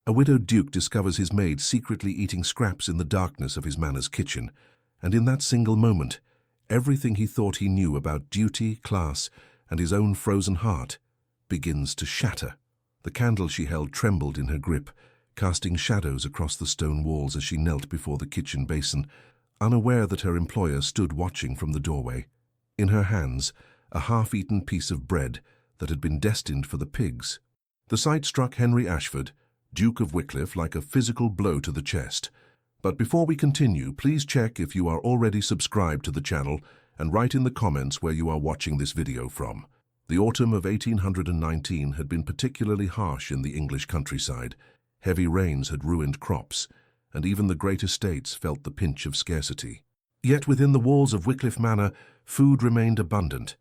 A widowed duke discovers his maid secretly eating scraps in the darkness of his manor's kitchen, and in that single moment, everything he thought he knew about duty, class, and his own frozen heart begins to shatter. The candle she held trembled in her grip, casting shadows across the stone walls as she knelt before the kitchen basin, unaware that her employer stood watching from the doorway. In her hands, a half-eaten piece of bread that had been destined for the pigs. The sight struck Henry Ashford, Duke of Wycliffe, like a physical blow to the chest. But before we continue, please check if you are already subscribed to the channel and write in the comments where you are watching this video from. The autumn of 1819 had been particularly harsh in the English countryside. Heavy rains had ruined crops, and even the great estates felt the pinch of scarcity. Yet within the walls of Wycliffe Manor, food remained abundant,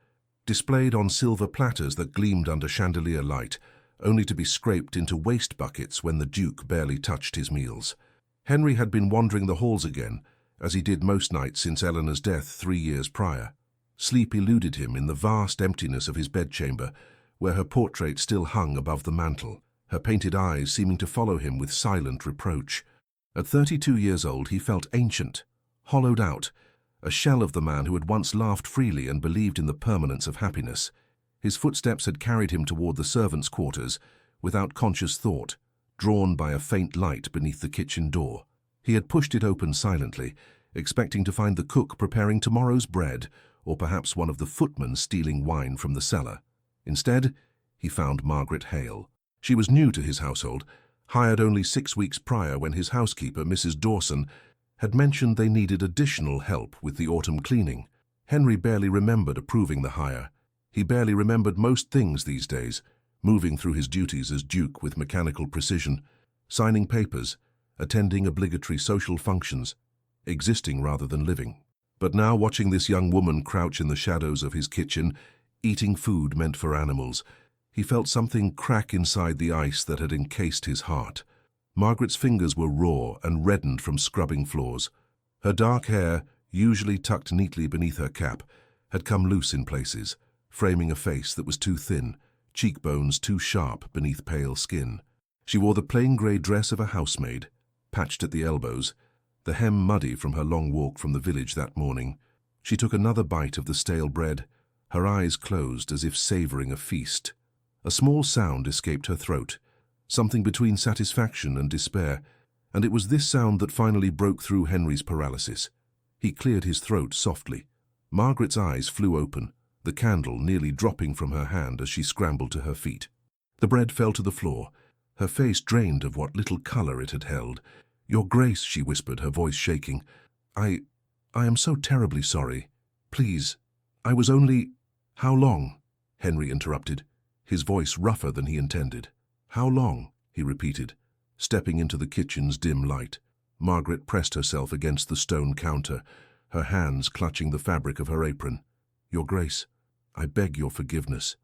displayed on silver platters that gleamed under chandelier light, only to be scraped into waste buckets when the Duke barely touched his meals. Henry had been wandering the halls again, as he did most nights since Eleanor's death 3 years prior. Sleep eluded him in the vast emptiness of his bedchamber, where her portrait still hung above the mantel, her painted eyes seeming to follow him with silent reproach. At 32 years old, he felt ancient, hollowed out, a shell of the man who had once laughed freely and believed in the permanence of happiness. His footsteps had carried him toward the servants' quarters, without conscious thought, drawn by a faint light beneath the kitchen door. He had pushed it open silently, expecting to find the cook preparing tomorrow's bread, or perhaps one of the footmen stealing wine from the cellar. Instead, he found Margaret Hale. She was new to his household, hired only 6 weeks prior when his housekeeper, Mrs. Dawson, had mentioned they needed additional help with the autumn cleaning. Henry barely remembered approving the hire. He barely remembered most things these days, moving through his duties as Duke with mechanical precision, signing papers, attending obligatory social functions, existing rather than living. But now, watching this young woman crouch in the shadows of his kitchen, eating food meant for animals, he felt something crack inside the ice that had encased his heart. Margaret's fingers were raw and reddened from scrubbing floors. Her dark hair, usually tucked neatly beneath her cap, had come loose in places, framing a face that was too thin, cheekbones too sharp beneath pale skin. She wore the plain grey dress of a housemaid, patched at the elbows, the hem muddy from her long walk from the village that morning. She took another bite of the stale bread, her eyes closed as if savouring a feast. A small sound escaped her throat, something between satisfaction and despair, and it was this sound that finally broke through Henry's paralysis. He cleared his throat softly. Margaret's eyes flew open, the candle nearly dropping from her hand as she scrambled to her feet. The bread fell to the floor, her face drained of what little colour it had held. "Your Grace," she whispered, her voice shaking. I am so terribly sorry. Please, I was only—" "How long?" Henry interrupted, his voice rougher than he intended. "How long?" he repeated, stepping into the kitchen's dim light. Margaret pressed herself against the stone counter, her hands clutching the fabric of her apron. "Your Grace, I beg your forgiveness.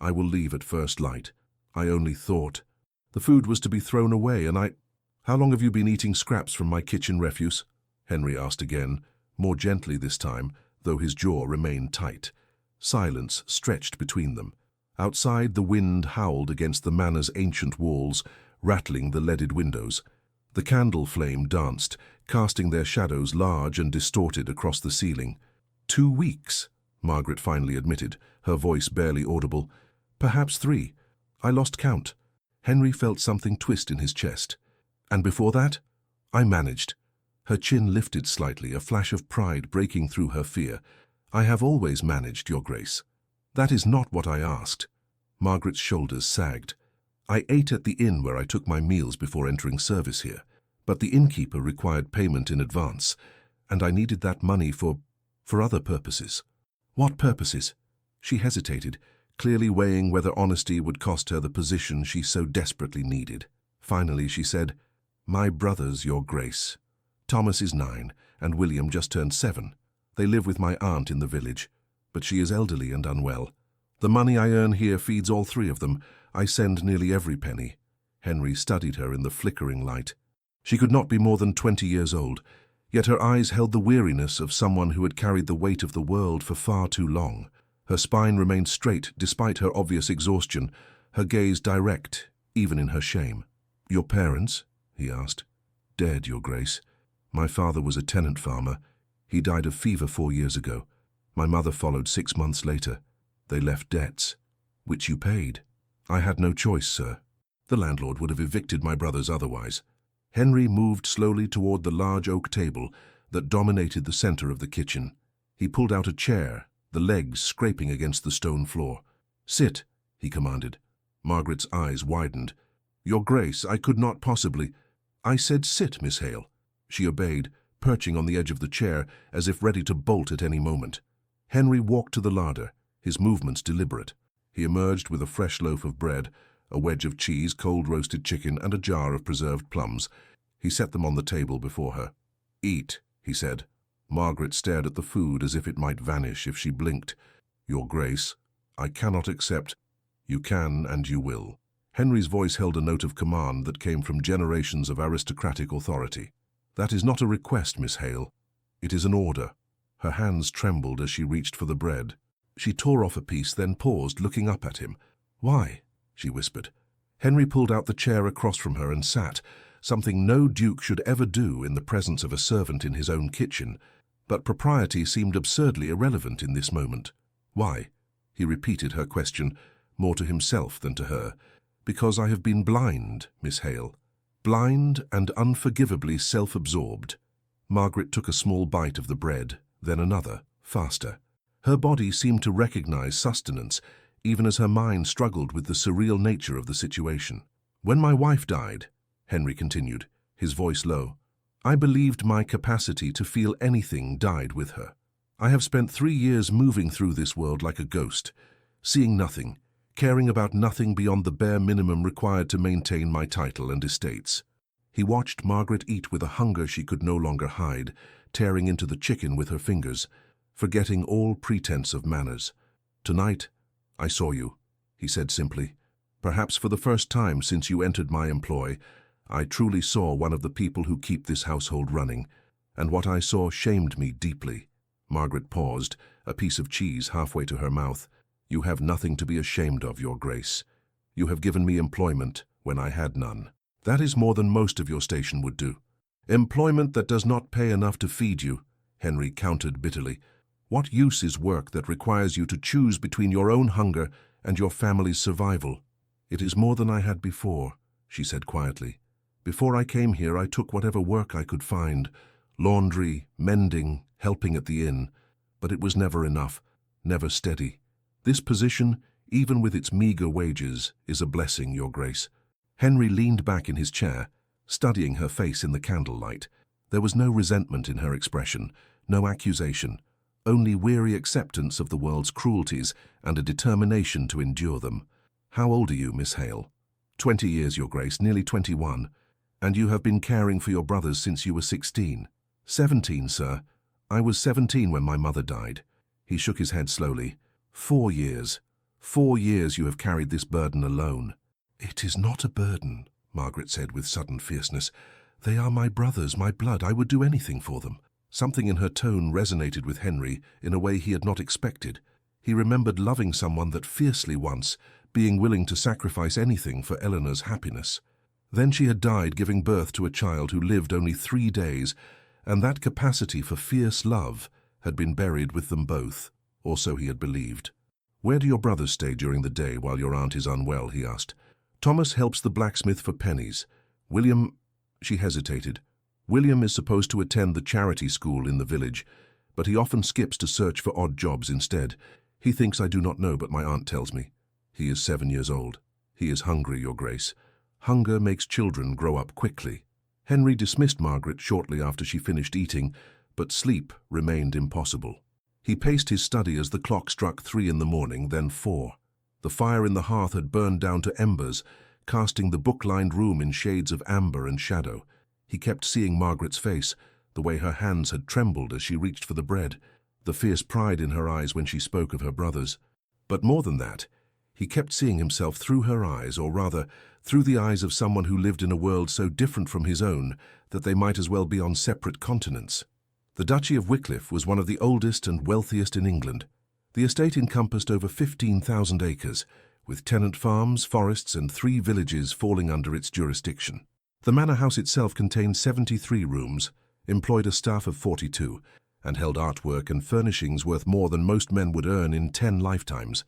I will leave at first light. I only thought—" "The food was to be thrown away, and I—" "How long have you been eating scraps from my kitchen refuse?" Henry asked again, more gently this time, though his jaw remained tight. Silence stretched between them. Outside, the wind howled against the manor's ancient walls, rattling the leaded windows. The candle flame danced, casting their shadows large and distorted across the ceiling. 2 weeks, Margaret finally admitted, her voice barely audible. "Perhaps 3. I lost count." Henry felt something twist in his chest. "And before that?" "I managed." Her chin lifted slightly, a flash of pride breaking through her fear. "I have always managed, Your Grace." "That is not what I asked." Margaret's shoulders sagged. "I ate at the inn where I took my meals before entering service here, but the innkeeper required payment in advance, and I needed that money for other purposes." "What purposes?" She hesitated, clearly weighing whether honesty would cost her the position she so desperately needed. Finally she said, "My brothers, Your Grace. Thomas is 9, and William just turned 7. They live with my aunt in the village, but she is elderly and unwell. The money I earn here feeds all 3 of them. I send nearly every penny." Henry studied her in the flickering light. She could not be more than 20 years old, yet her eyes held the weariness of someone who had carried the weight of the world for far too long. Her spine remained straight despite her obvious exhaustion, her gaze direct, even in her shame. Your parents? He asked. Dead, Your Grace. My father was a tenant farmer. He died of fever 4 years ago. My mother followed 6 months later. They left debts, which you paid. I had no choice, sir. The landlord would have evicted my brothers otherwise. Henry moved slowly toward the large oak table that dominated the center of the kitchen. He pulled out a chair, the legs scraping against the stone floor. Sit, he commanded. Margaret's eyes widened. Your Grace, I could not possibly. I said sit, Miss Hale. She obeyed, perching on the edge of the chair as if ready to bolt at any moment. Henry walked to the larder, his movements deliberate. He emerged with a fresh loaf of bread, a wedge of cheese, cold roasted chicken, and a jar of preserved plums. He set them on the table before her. Eat, he said. Margaret stared at the food as if it might vanish if she blinked. Your Grace, I cannot accept. You can and you will. Henry's voice held a note of command that came from generations of aristocratic authority. That is not a request, Miss Hale. It is an order. Her hands trembled as she reached for the bread. She tore off a piece, then paused, looking up at him. Why? She whispered. Henry pulled out the chair across from her and sat, something no duke should ever do in the presence of a servant in his own kitchen. But propriety seemed absurdly irrelevant in this moment. Why? He repeated her question, more to himself than to her. Because I have been blind, Miss Hale. Blind and unforgivably self-absorbed. Margaret took a small bite of the bread, then another, faster. Her body seemed to recognize sustenance, even as her mind struggled with the surreal nature of the situation. When my wife died, Henry continued, his voice low, I believed my capacity to feel anything died with her. I have spent 3 years moving through this world like a ghost, seeing nothing, caring about nothing beyond the bare minimum required to maintain my title and estates. He watched Margaret eat with a hunger she could no longer hide, tearing into the chicken with her fingers, forgetting all pretense of manners. Tonight, I saw you, he said simply. Perhaps for the first time since you entered my employ, I truly saw one of the people who keep this household running, and what I saw shamed me deeply. Margaret paused, a piece of cheese halfway to her mouth. You have nothing to be ashamed of, Your Grace. You have given me employment when I had none. That is more than most of your station would do. Employment that does not pay enough to feed you, Henry countered bitterly. What use is work that requires you to choose between your own hunger and your family's survival? It is more than I had before, she said quietly. Before I came here, I took whatever work I could find, laundry, mending, helping at the inn, but it was never enough, never steady. This position, even with its meager wages, is a blessing, Your Grace. Henry leaned back in his chair, studying her face in the candlelight. There was no resentment in her expression, no accusation, only weary acceptance of the world's cruelties and a determination to endure them. How old are you, Miss Hale? 20 years, Your Grace, nearly 21. And you have been caring for your brothers since you were 16. 17, sir. I was 17 when my mother died. He shook his head slowly. 4 years. 4 years you have carried this burden alone. It is not a burden, Margaret said with sudden fierceness. They are my brothers, my blood. I would do anything for them. Something in her tone resonated with Henry in a way he had not expected. He remembered loving someone that fiercely once, being willing to sacrifice anything for Eleanor's happiness. Then she had died giving birth to a child who lived only 3 days, and that capacity for fierce love had been buried with them both, or so he had believed. Where do your brothers stay during the day while your aunt is unwell, he asked. Thomas helps the blacksmith for pennies. William, she hesitated. William is supposed to attend the charity school in the village, but he often skips to search for odd jobs instead. He thinks I do not know, but my aunt tells me. He is 7 years old. He is hungry, Your Grace. Hunger makes children grow up quickly. Henry dismissed Margaret shortly after she finished eating, but sleep remained impossible. He paced his study as the clock struck 3 in the morning, then 4. The fire in the hearth had burned down to embers, casting the book-lined room in shades of amber and shadow. He kept seeing Margaret's face, the way her hands had trembled as she reached for the bread, the fierce pride in her eyes when she spoke of her brothers. But more than that, he kept seeing himself through her eyes, or rather, through the eyes of someone who lived in a world so different from his own that they might as well be on separate continents. The Duchy of Wycliffe was one of the oldest and wealthiest in England. The estate encompassed over 15,000 acres, with tenant farms, forests, and 3 villages falling under its jurisdiction. The manor house itself contained 73 rooms, employed a staff of 42, and held artwork and furnishings worth more than most men would earn in 10 lifetimes.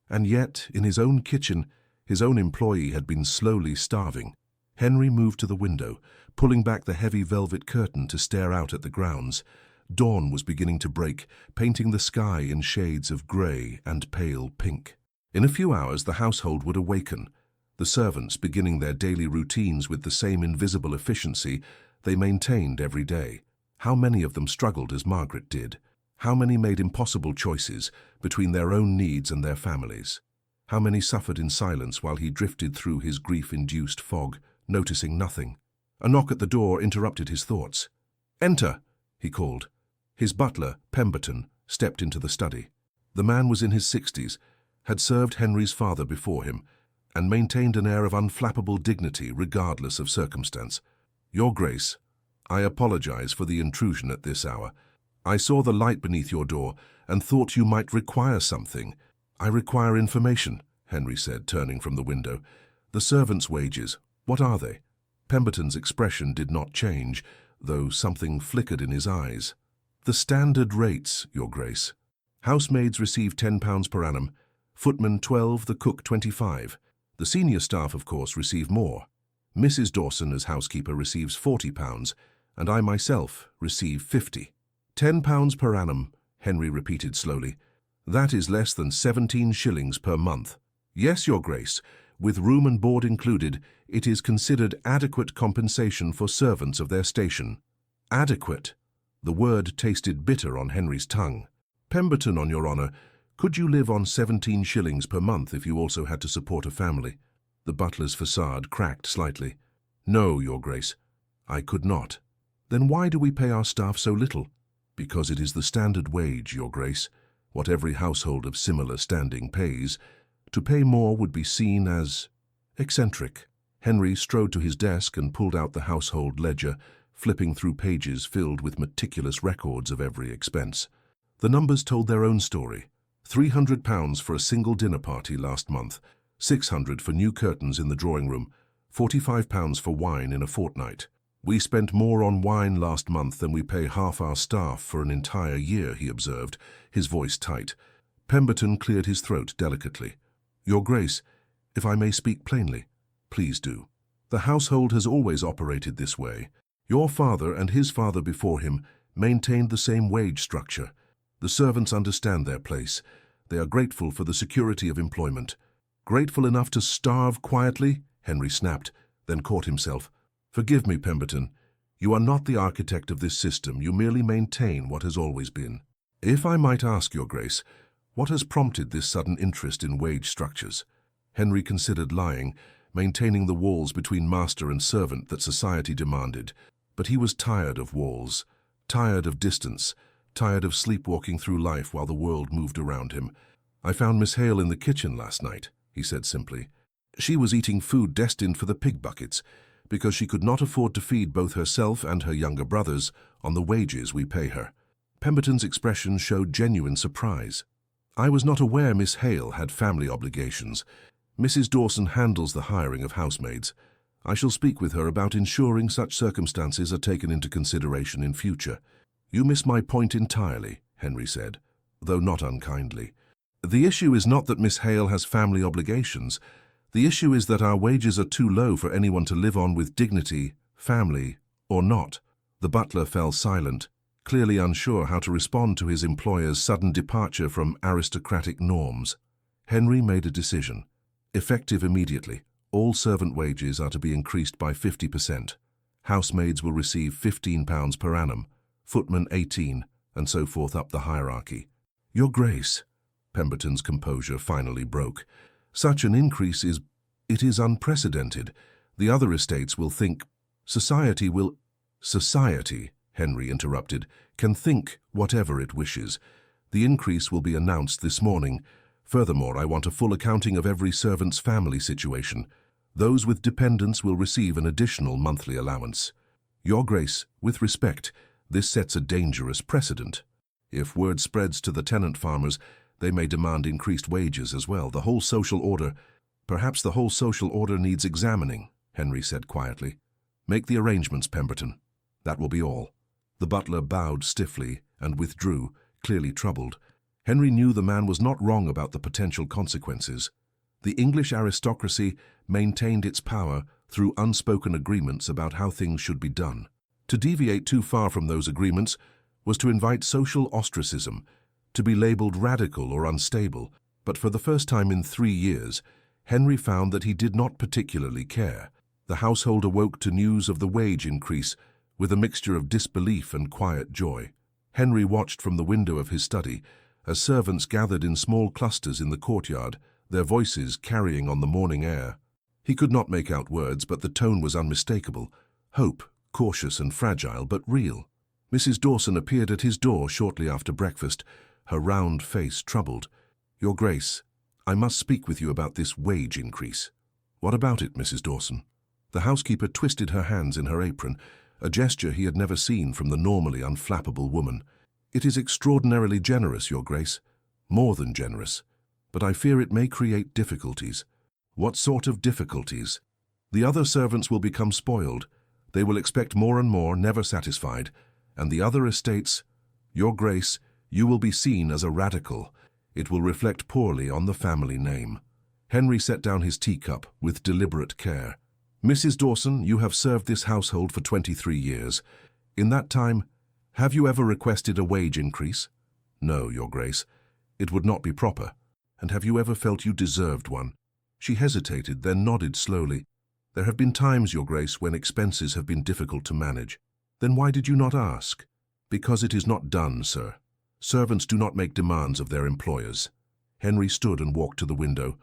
And yet, in his own kitchen, his own employee had been slowly starving. Henry moved to the window, pulling back the heavy velvet curtain to stare out at the grounds. Dawn was beginning to break, painting the sky in shades of grey and pale pink. In a few hours the household would awaken, the servants beginning their daily routines with the same invisible efficiency they maintained every day. How many of them struggled as Margaret did? How many made impossible choices between their own needs and their families? How many suffered in silence while he drifted through his grief-induced fog, noticing nothing? A knock at the door interrupted his thoughts. "Enter," he called. His butler, Pemberton, stepped into the study. The man was in his 60s, had served Henry's father before him, and maintained an air of unflappable dignity regardless of circumstance. "Your Grace, I apologize for the intrusion at this hour. I saw the light beneath your door and thought you might require something." "I require information," Henry said, turning from the window. "The servants' wages, what are they?" Pemberton's expression did not change, though something flickered in his eyes. "The standard rates, Your Grace. Housemaids receive £10 per annum, footmen 12, the cook 25. The senior staff, of course, receive more. Mrs. Dawson, as housekeeper, receives £40, and I myself receive 50. £10 per annum," Henry repeated slowly. "That is less than 17 shillings per month." "Yes, Your Grace. With room and board included, it is considered adequate compensation for servants of their station." Adequate. The word tasted bitter on Henry's tongue. "Pemberton, on your honour, could you live on 17 shillings per month if you also had to support a family?" The butler's facade cracked slightly. "No, Your Grace, I could not." "Then why do we pay our staff so little?" "Because it is the standard wage, Your Grace, what every household of similar standing pays. To pay more would be seen as eccentric." Henry strode to his desk and pulled out the household ledger, flipping through pages filled with meticulous records of every expense. The numbers told their own story. £300 for a single dinner party last month, £600 for new curtains in the drawing room, £45 for wine in a fortnight. "We spent more on wine last month than we pay half our staff for an entire year," he observed, his voice tight. Pemberton cleared his throat delicately. "Your Grace, if I may speak plainly." "Please do." "The household has always operated this way. Your father and his father before him maintained the same wage structure. The servants understand their place. They are grateful for the security of employment." "Grateful enough to starve quietly?" Henry snapped, then caught himself. "Forgive me, Pemberton. You are not the architect of this system. You merely maintain what has always been." "If I might ask, Your Grace, what has prompted this sudden interest in wage structures?" Henry considered lying, maintaining the walls between master and servant that society demanded. But he was tired of walls, tired of distance, tired of sleepwalking through life while the world moved around him. "I found Miss Hale in the kitchen last night," he said simply. "She was eating food destined for the pig buckets, because she could not afford to feed both herself and her younger brothers on the wages we pay her." Pemberton's expression showed genuine surprise. "I was not aware Miss Hale had family obligations. Mrs. Dawson handles the hiring of housemaids. I shall speak with her about ensuring such circumstances are taken into consideration in future." "You miss my point entirely," Henry said, though not unkindly. "The issue is not that Miss Hale has family obligations. The issue is that our wages are too low for anyone to live on with dignity, family, or not." The butler fell silent, clearly unsure how to respond to his employer's sudden departure from aristocratic norms. Henry made a decision. Effective immediately, all servant wages are to be increased by 50%. Housemaids will receive £15 per annum, footmen 18, and so forth up the hierarchy. "Your Grace," Pemberton's composure finally broke, "such an increase is unprecedented. The other estates will think, society will—" "Society," Henry interrupted, "can think whatever it wishes. The increase will be announced this morning. Furthermore, I want a full accounting of every servant's family situation. Those with dependents will receive an additional monthly allowance. Your Grace, with respect, this sets a dangerous precedent. If word spreads to the tenant farmers, they may demand increased wages as well. The whole social order—" Perhaps the whole social order needs examining, Henry said quietly. Make the arrangements, Pemberton. That will be all. The butler bowed stiffly and withdrew, clearly troubled. Henry knew the man was not wrong about the potential consequences. The English aristocracy maintained its power through unspoken agreements about how things should be done. To deviate too far from those agreements was to invite social ostracism, to be labeled radical or unstable, but for the first time in 3 years, Henry found that he did not particularly care. The household awoke to news of the wage increase with a mixture of disbelief and quiet joy. Henry watched from the window of his study as servants gathered in small clusters in the courtyard, their voices carrying on the morning air. He could not make out words, but the tone was unmistakable. Hope, cautious and fragile, but real. Mrs. Dawson appeared at his door shortly after breakfast, her round face troubled. "Your Grace, I must speak with you about this wage increase." "What about it, Mrs. Dawson?" The housekeeper twisted her hands in her apron, a gesture he had never seen from the normally unflappable woman. "It is extraordinarily generous, Your Grace. More than generous. But I fear it may create difficulties." "What sort of difficulties?" "The other servants will become spoiled. They will expect more and more, never satisfied. And the other estates, Your Grace, you will be seen as a radical. It will reflect poorly on the family name." Henry set down his teacup with deliberate care. "Mrs. Dawson, you have served this household for 23 years. In that time, have you ever requested a wage increase?" "No, Your Grace. It would not be proper." "And have you ever felt you deserved one?" She hesitated, then nodded slowly. "There have been times, Your Grace, when expenses have been difficult to manage." "Then why did you not ask?" "Because it is not done, sir. Servants do not make demands of their employers." Henry stood and walked to the window.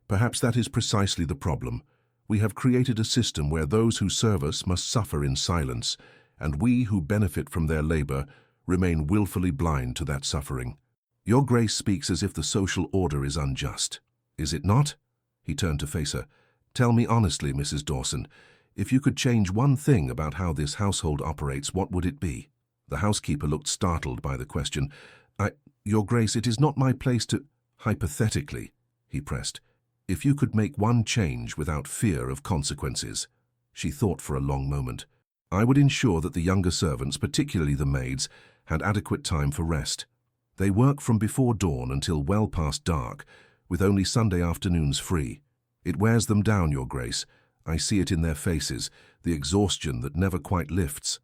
"Perhaps that is precisely the problem. We have created a system where those who serve us must suffer in silence, and we who benefit from their labor remain willfully blind to that suffering. Your Grace speaks as if the social order is unjust. Is it not?" He turned to face her. "Tell me honestly, Mrs. Dawson, if you could change one thing about how this household operates, what would it be?" The housekeeper looked startled by the question. Your Grace, it is not my place to—" "Hypothetically," he pressed, "if you could make one change without fear of consequences." She thought for a long moment. "I would ensure that the younger servants, particularly the maids, had adequate time for rest. They work from before dawn until well past dark, with only Sunday afternoons free. It wears them down, Your Grace. I see it in their faces, the exhaustion that never quite lifts."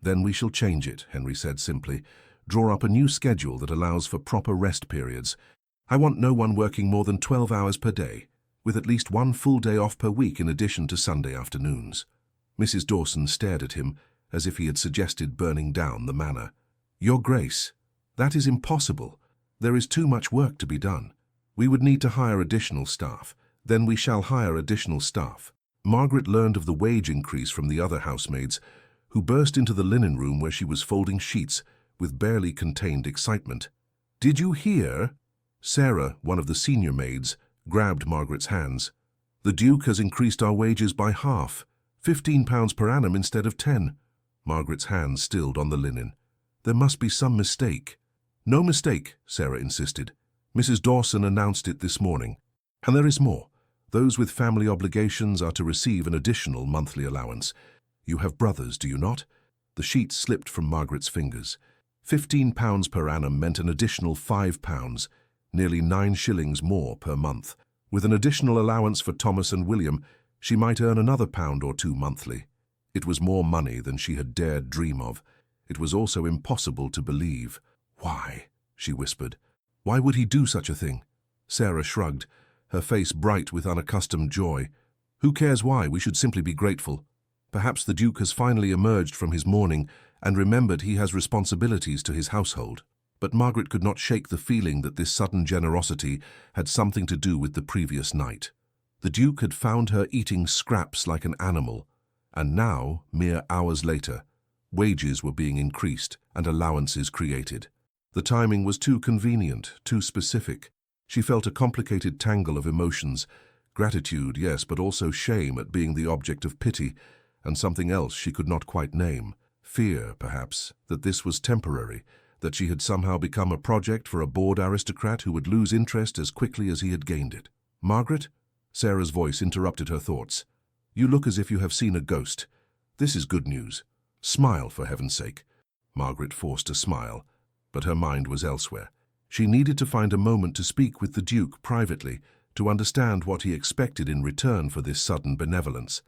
"Then we shall change it," Henry said simply. "Draw up a new schedule that allows for proper rest periods. I want no one working more than 12 hours per day, with at least one full day off per week in addition to Sunday afternoons." Mrs. Dawson stared at him as if he had suggested burning down the manor. "Your Grace, that is impossible. There is too much work to be done. We would need to hire additional staff. Then we shall hire additional staff." Margaret learned of the wage increase from the other housemaids, who burst into the linen room where she was folding sheets with barely contained excitement. "Did you hear?" Sarah, one of the senior maids, grabbed Margaret's hands. "The Duke has increased our wages by half, £15 per annum instead of 10. Margaret's hands stilled on the linen. "There must be some mistake." "No mistake," Sarah insisted. "Mrs. Dawson announced it this morning. And there is more. Those with family obligations are to receive an additional monthly allowance. You have brothers, do you not?" The sheet slipped from Margaret's fingers. £15 per annum meant an additional £5, nearly 9 shillings more per month. With an additional allowance for Thomas and William, she might earn another £1 or £2 monthly. It was more money than she had dared dream of. It was also impossible to believe. "Why?" she whispered. "Why would he do such a thing?" Sarah shrugged, her face bright with unaccustomed joy. "Who cares why? We should simply be grateful. Perhaps the Duke has finally emerged from his mourning and remembered he has responsibilities to his household." But Margaret could not shake the feeling that this sudden generosity had something to do with the previous night. The Duke had found her eating scraps like an animal, and now, mere hours later, wages were being increased and allowances created. The timing was too convenient, too specific. She felt a complicated tangle of emotions, gratitude, yes, but also shame at being the object of pity, and something else she could not quite name. Fear, perhaps, that this was temporary, that she had somehow become a project for a bored aristocrat who would lose interest as quickly as he had gained it. "Margaret?" Sarah's voice interrupted her thoughts. "You look as if you have seen a ghost. This is good news. Smile, for heaven's sake." Margaret forced a smile, but her mind was elsewhere. She needed to find a moment to speak with the Duke privately, to understand what he expected in return for this sudden benevolence.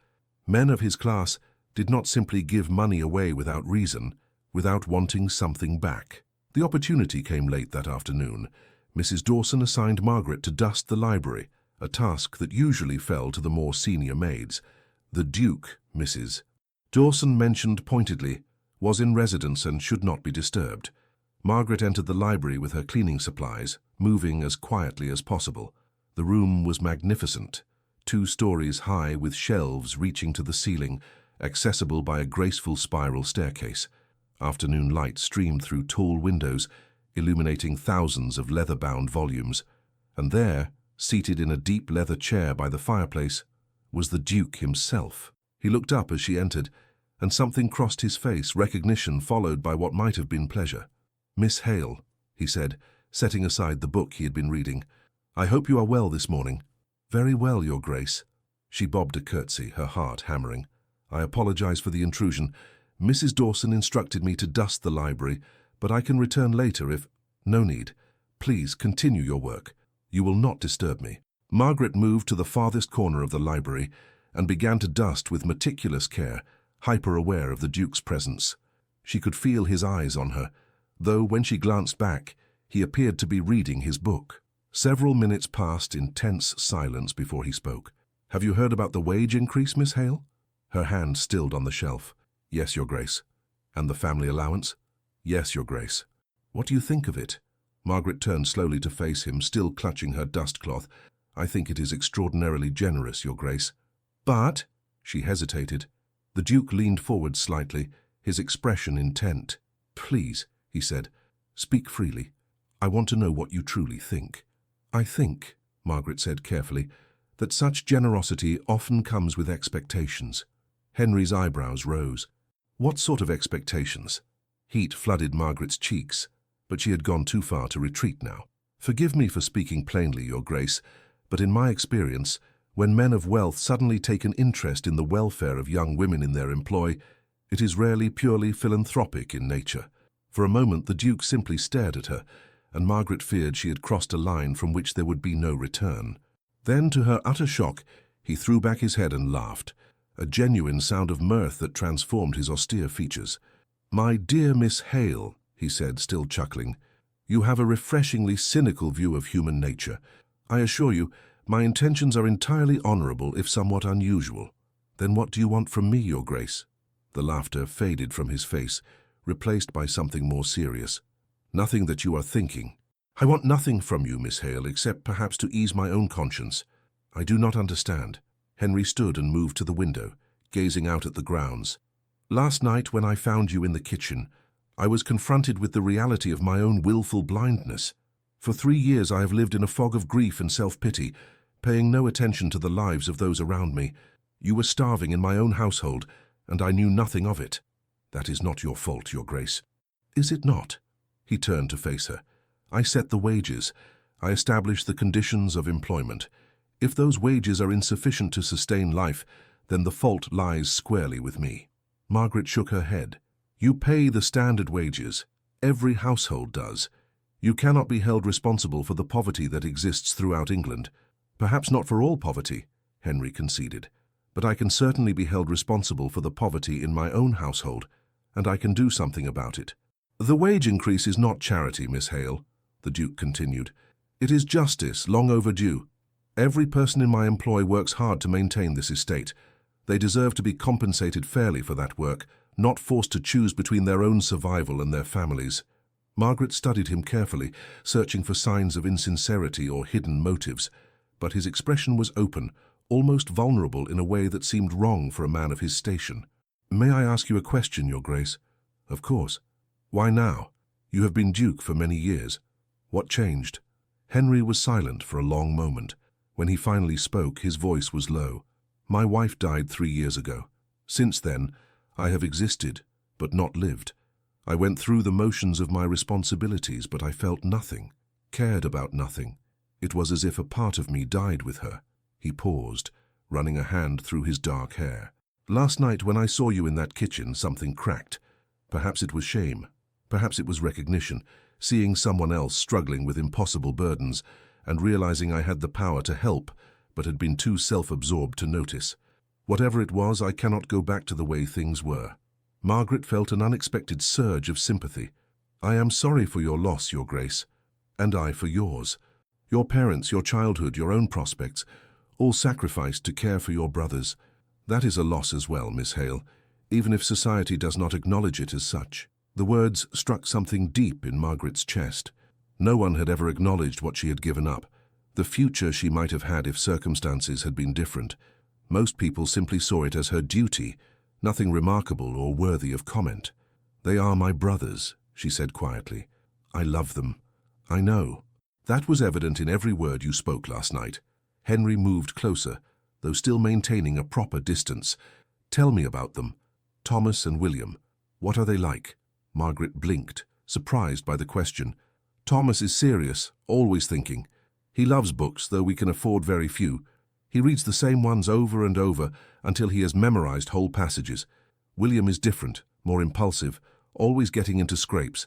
Men of his class did not simply give money away without reason, without wanting something back. The opportunity came late that afternoon. Mrs. Dawson assigned Margaret to dust the library, a task that usually fell to the more senior maids. The Duke, Mrs. Dawson mentioned pointedly, was in residence and should not be disturbed. Margaret entered the library with her cleaning supplies, moving as quietly as possible. The room was magnificent, 2 stories high with shelves reaching to the ceiling, accessible by a graceful spiral staircase. Afternoon light streamed through tall windows, illuminating thousands of leather-bound volumes. And there, seated in a deep leather chair by the fireplace, was the Duke himself. He looked up as she entered, and something crossed his face, recognition followed by what might have been pleasure. "Miss Hale," he said, setting aside the book he had been reading. "I hope you are well this morning." "Very well, Your Grace." She bobbed a curtsy, her heart hammering. "I apologize for the intrusion. Mrs. Dawson instructed me to dust the library, but I can return later if—" "No need. Please continue your work. You will not disturb me." Margaret moved to the farthest corner of the library and began to dust with meticulous care, hyper-aware of the Duke's presence. She could feel his eyes on her, though when she glanced back, he appeared to be reading his book. Several minutes passed in tense silence before he spoke. "Have you heard about the wage increase, Miss Hale?" Her hand stilled on the shelf. "Yes, Your Grace." "And the family allowance?" "Yes, Your Grace." "What do you think of it?" Margaret turned slowly to face him, still clutching her dustcloth. "I think it is extraordinarily generous, Your Grace." "But—" she hesitated. The Duke leaned forward slightly, his expression intent. "Please," he said, "speak freely. I want to know what you truly think." "I think," Margaret said carefully, "that such generosity often comes with expectations." Henry's eyebrows rose. "What sort of expectations?" Heat flooded Margaret's cheeks, but she had gone too far to retreat now. "Forgive me for speaking plainly, Your Grace, but in my experience, when men of wealth suddenly take an interest in the welfare of young women in their employ, it is rarely purely philanthropic in nature." For a moment the Duke simply stared at her, and Margaret feared she had crossed a line from which there would be no return. Then, to her utter shock, he threw back his head and laughed, a genuine sound of mirth that transformed his austere features. "My dear Miss Hale," he said, still chuckling, "you have a refreshingly cynical view of human nature. I assure you, my intentions are entirely honorable, if somewhat unusual." "Then what do you want from me, Your Grace?" The laughter faded from his face, replaced by something more serious. "Nothing that you are thinking." "I want nothing from you, Miss Hale, except perhaps to ease my own conscience." "I do not understand." Henry stood and moved to the window, gazing out at the grounds. "Last night, when I found you in the kitchen, I was confronted with the reality of my own willful blindness. For 3 years I have lived in a fog of grief and self-pity, paying no attention to the lives of those around me. You were starving in my own household, and I knew nothing of it. That is not your fault, Your Grace." "Is it not?" He turned to face her. "I set the wages. I establish the conditions of employment. If those wages are insufficient to sustain life, then the fault lies squarely with me." Margaret shook her head. "You pay the standard wages. Every household does. You cannot be held responsible for the poverty that exists throughout England." "Perhaps not for all poverty," Henry conceded, "but I can certainly be held responsible for the poverty in my own household, and I can do something about it." "The wage increase is not charity, Miss Hale," the Duke continued. "It is justice, long overdue. Every person in my employ works hard to maintain this estate. They deserve to be compensated fairly for that work, not forced to choose between their own survival and their families." Margaret studied him carefully, searching for signs of insincerity or hidden motives, but his expression was open, almost vulnerable in a way that seemed wrong for a man of his station. "May I ask you a question, Your Grace?" "Of course." "Why now? You have been Duke for many years. What changed?" Henry was silent for a long moment. When he finally spoke, his voice was low. "My wife died 3 years ago. Since then, I have existed, but not lived. I went through the motions of my responsibilities, but I felt nothing, cared about nothing. It was as if a part of me died with her." He paused, running a hand through his dark hair. "Last night when I saw you in that kitchen, something cracked. Perhaps it was shame. Perhaps it was recognition, seeing someone else struggling with impossible burdens and realizing I had the power to help, but had been too self-absorbed to notice. Whatever it was, I cannot go back to the way things were." Margaret felt an unexpected surge of sympathy. "I am sorry for your loss, Your Grace, and I for yours. Your parents, your childhood, your own prospects, all sacrificed to care for your brothers. That is a loss as well, Miss Hale, even if society does not acknowledge it as such." The words struck something deep in Margaret's chest. No one had ever acknowledged what she had given up, the future she might have had if circumstances had been different. Most people simply saw it as her duty, nothing remarkable or worthy of comment. "They are my brothers," she said quietly. "I love them. I know." "That was evident in every word you spoke last night." Henry moved closer, though still maintaining a proper distance. "Tell me about them. Thomas and William. What are they like?" Margaret blinked, surprised by the question. "Thomas is serious, always thinking. He loves books, though we can afford very few. He reads the same ones over and over until he has memorized whole passages. William is different, more impulsive, always getting into scrapes,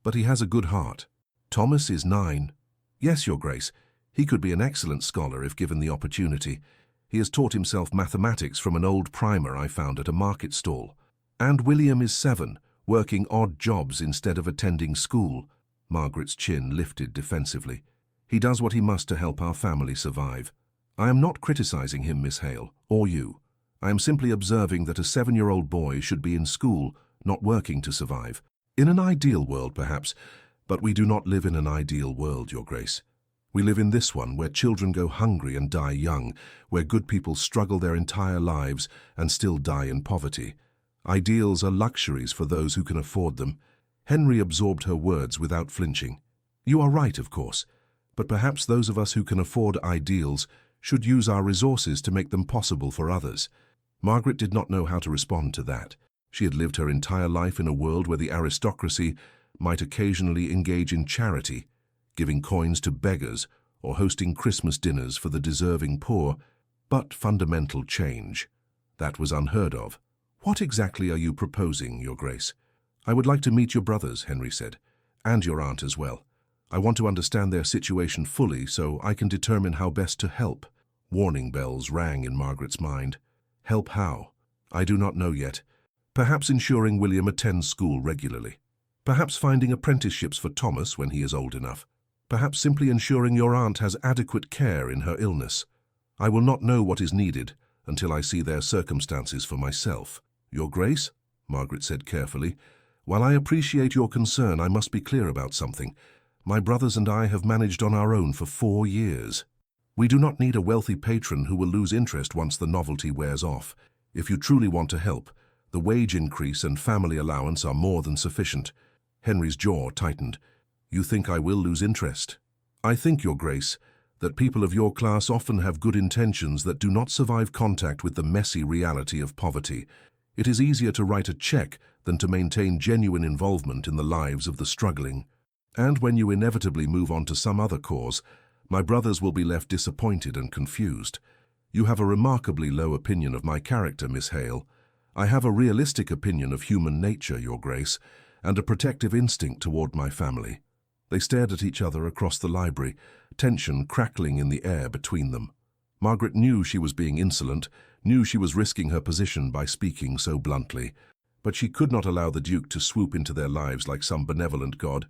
but he has a good heart. Thomas is 9. Yes, Your Grace, he could be an excellent scholar if given the opportunity. He has taught himself mathematics from an old primer I found at a market stall. And William is 7, working odd jobs instead of attending school." Margaret's chin lifted defensively. "He does what he must to help our family survive. I am not criticizing him, Miss Hale, or you. I am simply observing that a 7-year-old boy should be in school, not working to survive. In an ideal world, perhaps, but we do not live in an ideal world, Your Grace. We live in this one where children go hungry and die young, where good people struggle their entire lives and still die in poverty. Ideals are luxuries for those who can afford them." Henry absorbed her words without flinching. "You are right, of course, but perhaps those of us who can afford ideals should use our resources to make them possible for others." Margaret did not know how to respond to that. She had lived her entire life in a world where the aristocracy might occasionally engage in charity, giving coins to beggars or hosting Christmas dinners for the deserving poor, but fundamental change. That was unheard of. "What exactly are you proposing, Your Grace?" "I would like to meet your brothers," Henry said, "and your aunt as well. I want to understand their situation fully so I can determine how best to help." Warning bells rang in Margaret's mind. "Help how?" "I do not know yet. Perhaps ensuring William attends school regularly. Perhaps finding apprenticeships for Thomas when he is old enough. Perhaps simply ensuring your aunt has adequate care in her illness. I will not know what is needed until I see their circumstances for myself." "Your Grace," Margaret said carefully, "while I appreciate your concern, I must be clear about something. My brothers and I have managed on our own for 4 years. We do not need a wealthy patron who will lose interest once the novelty wears off. If you truly want to help, the wage increase and family allowance are more than sufficient." Henry's jaw tightened. "You think I will lose interest?" "I think, Your Grace, that people of your class often have good intentions that do not survive contact with the messy reality of poverty. It is easier to write a check than to maintain genuine involvement in the lives of the struggling. And when you inevitably move on to some other cause, my brothers will be left disappointed and confused. You have a remarkably low opinion of my character, Miss Hale. I have a realistic opinion of human nature, Your Grace, and a protective instinct toward my family." They stared at each other across the library, tension crackling in the air between them. Margaret knew she was being insolent, knew she was risking her position by speaking so bluntly, but she could not allow the Duke to swoop into their lives like some benevolent god,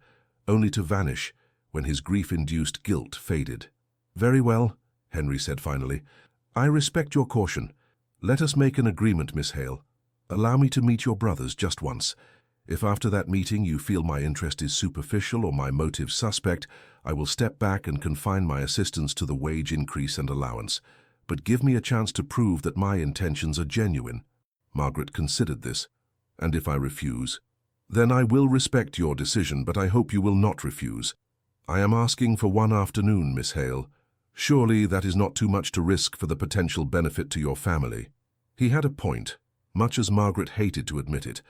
only to vanish when his grief-induced guilt faded. "Very well," Henry said finally. "I respect your caution. Let us make an agreement, Miss Hale. Allow me to meet your brothers just once. If after that meeting you feel my interest is superficial or my motive suspect, I will step back and confine my assistance to the wage increase and allowance. But give me a chance to prove that my intentions are genuine." Margaret considered this. "And if I refuse?" "Then I will respect your decision, but I hope you will not refuse. I am asking for 1 afternoon, Miss Hale. Surely that is not too much to risk for the potential benefit to your family." He had a point, much as Margaret hated to admit it.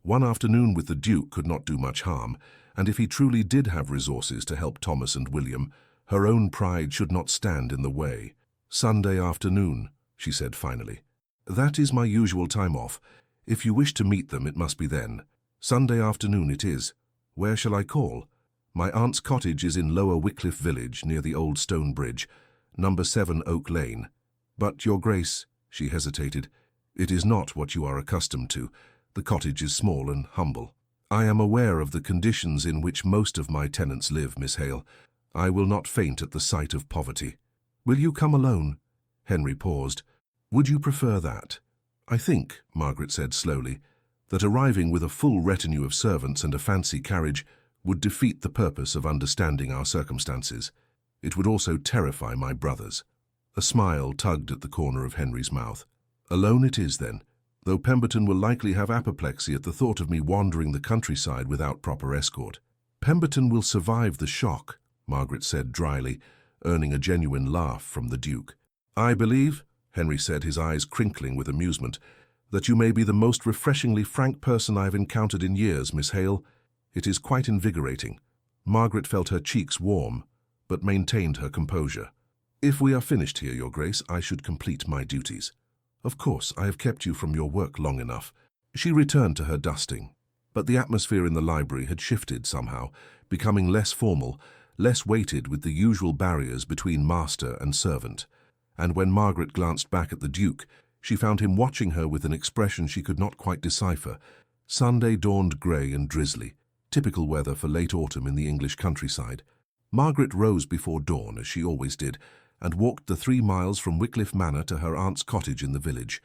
1 afternoon with the Duke could not do much harm, and if he truly did have resources to help Thomas and William, her own pride should not stand in the way. "Sunday afternoon," she said finally. "That is my usual time off. If you wish to meet them, it must be then. Sunday afternoon it is. Where shall I call? My aunt's cottage is in Lower Wycliffe Village, near the old stone bridge, number 7 Oak Lane. But, Your Grace," she hesitated, "it is not what you are accustomed to. The cottage is small and humble. I am aware of the conditions in which most of my tenants live, Miss Hale. I will not faint at the sight of poverty." "Will you come alone?" Henry paused. "Would you prefer that?" "I think," Margaret said slowly, "that arriving with a full retinue of servants and a fancy carriage would defeat the purpose of understanding our circumstances. It would also terrify my brothers." A smile tugged at the corner of Henry's mouth. "Alone it is, then, though Pemberton will likely have apoplexy at the thought of me wandering the countryside without proper escort." "Pemberton will survive the shock," Margaret said dryly, earning a genuine laugh from the Duke. "I believe," Henry said, his eyes crinkling with amusement, "that you may be the most refreshingly frank person I have encountered in years, Miss Hale. It is quite invigorating." Margaret felt her cheeks warm, but maintained her composure. "If we are finished here, Your Grace, I should complete my duties." "Of course, I have kept you from your work long enough." She returned to her dusting, but the atmosphere in the library had shifted somehow, becoming less formal, less weighted with the usual barriers between master and servant. And when Margaret glanced back at the Duke, she found him watching her with an expression she could not quite decipher. Sunday dawned grey and drizzly, typical weather for late autumn in the English countryside. Margaret rose before dawn, as she always did, and walked the 3 miles from Wycliffe Manor to her aunt's cottage in the village.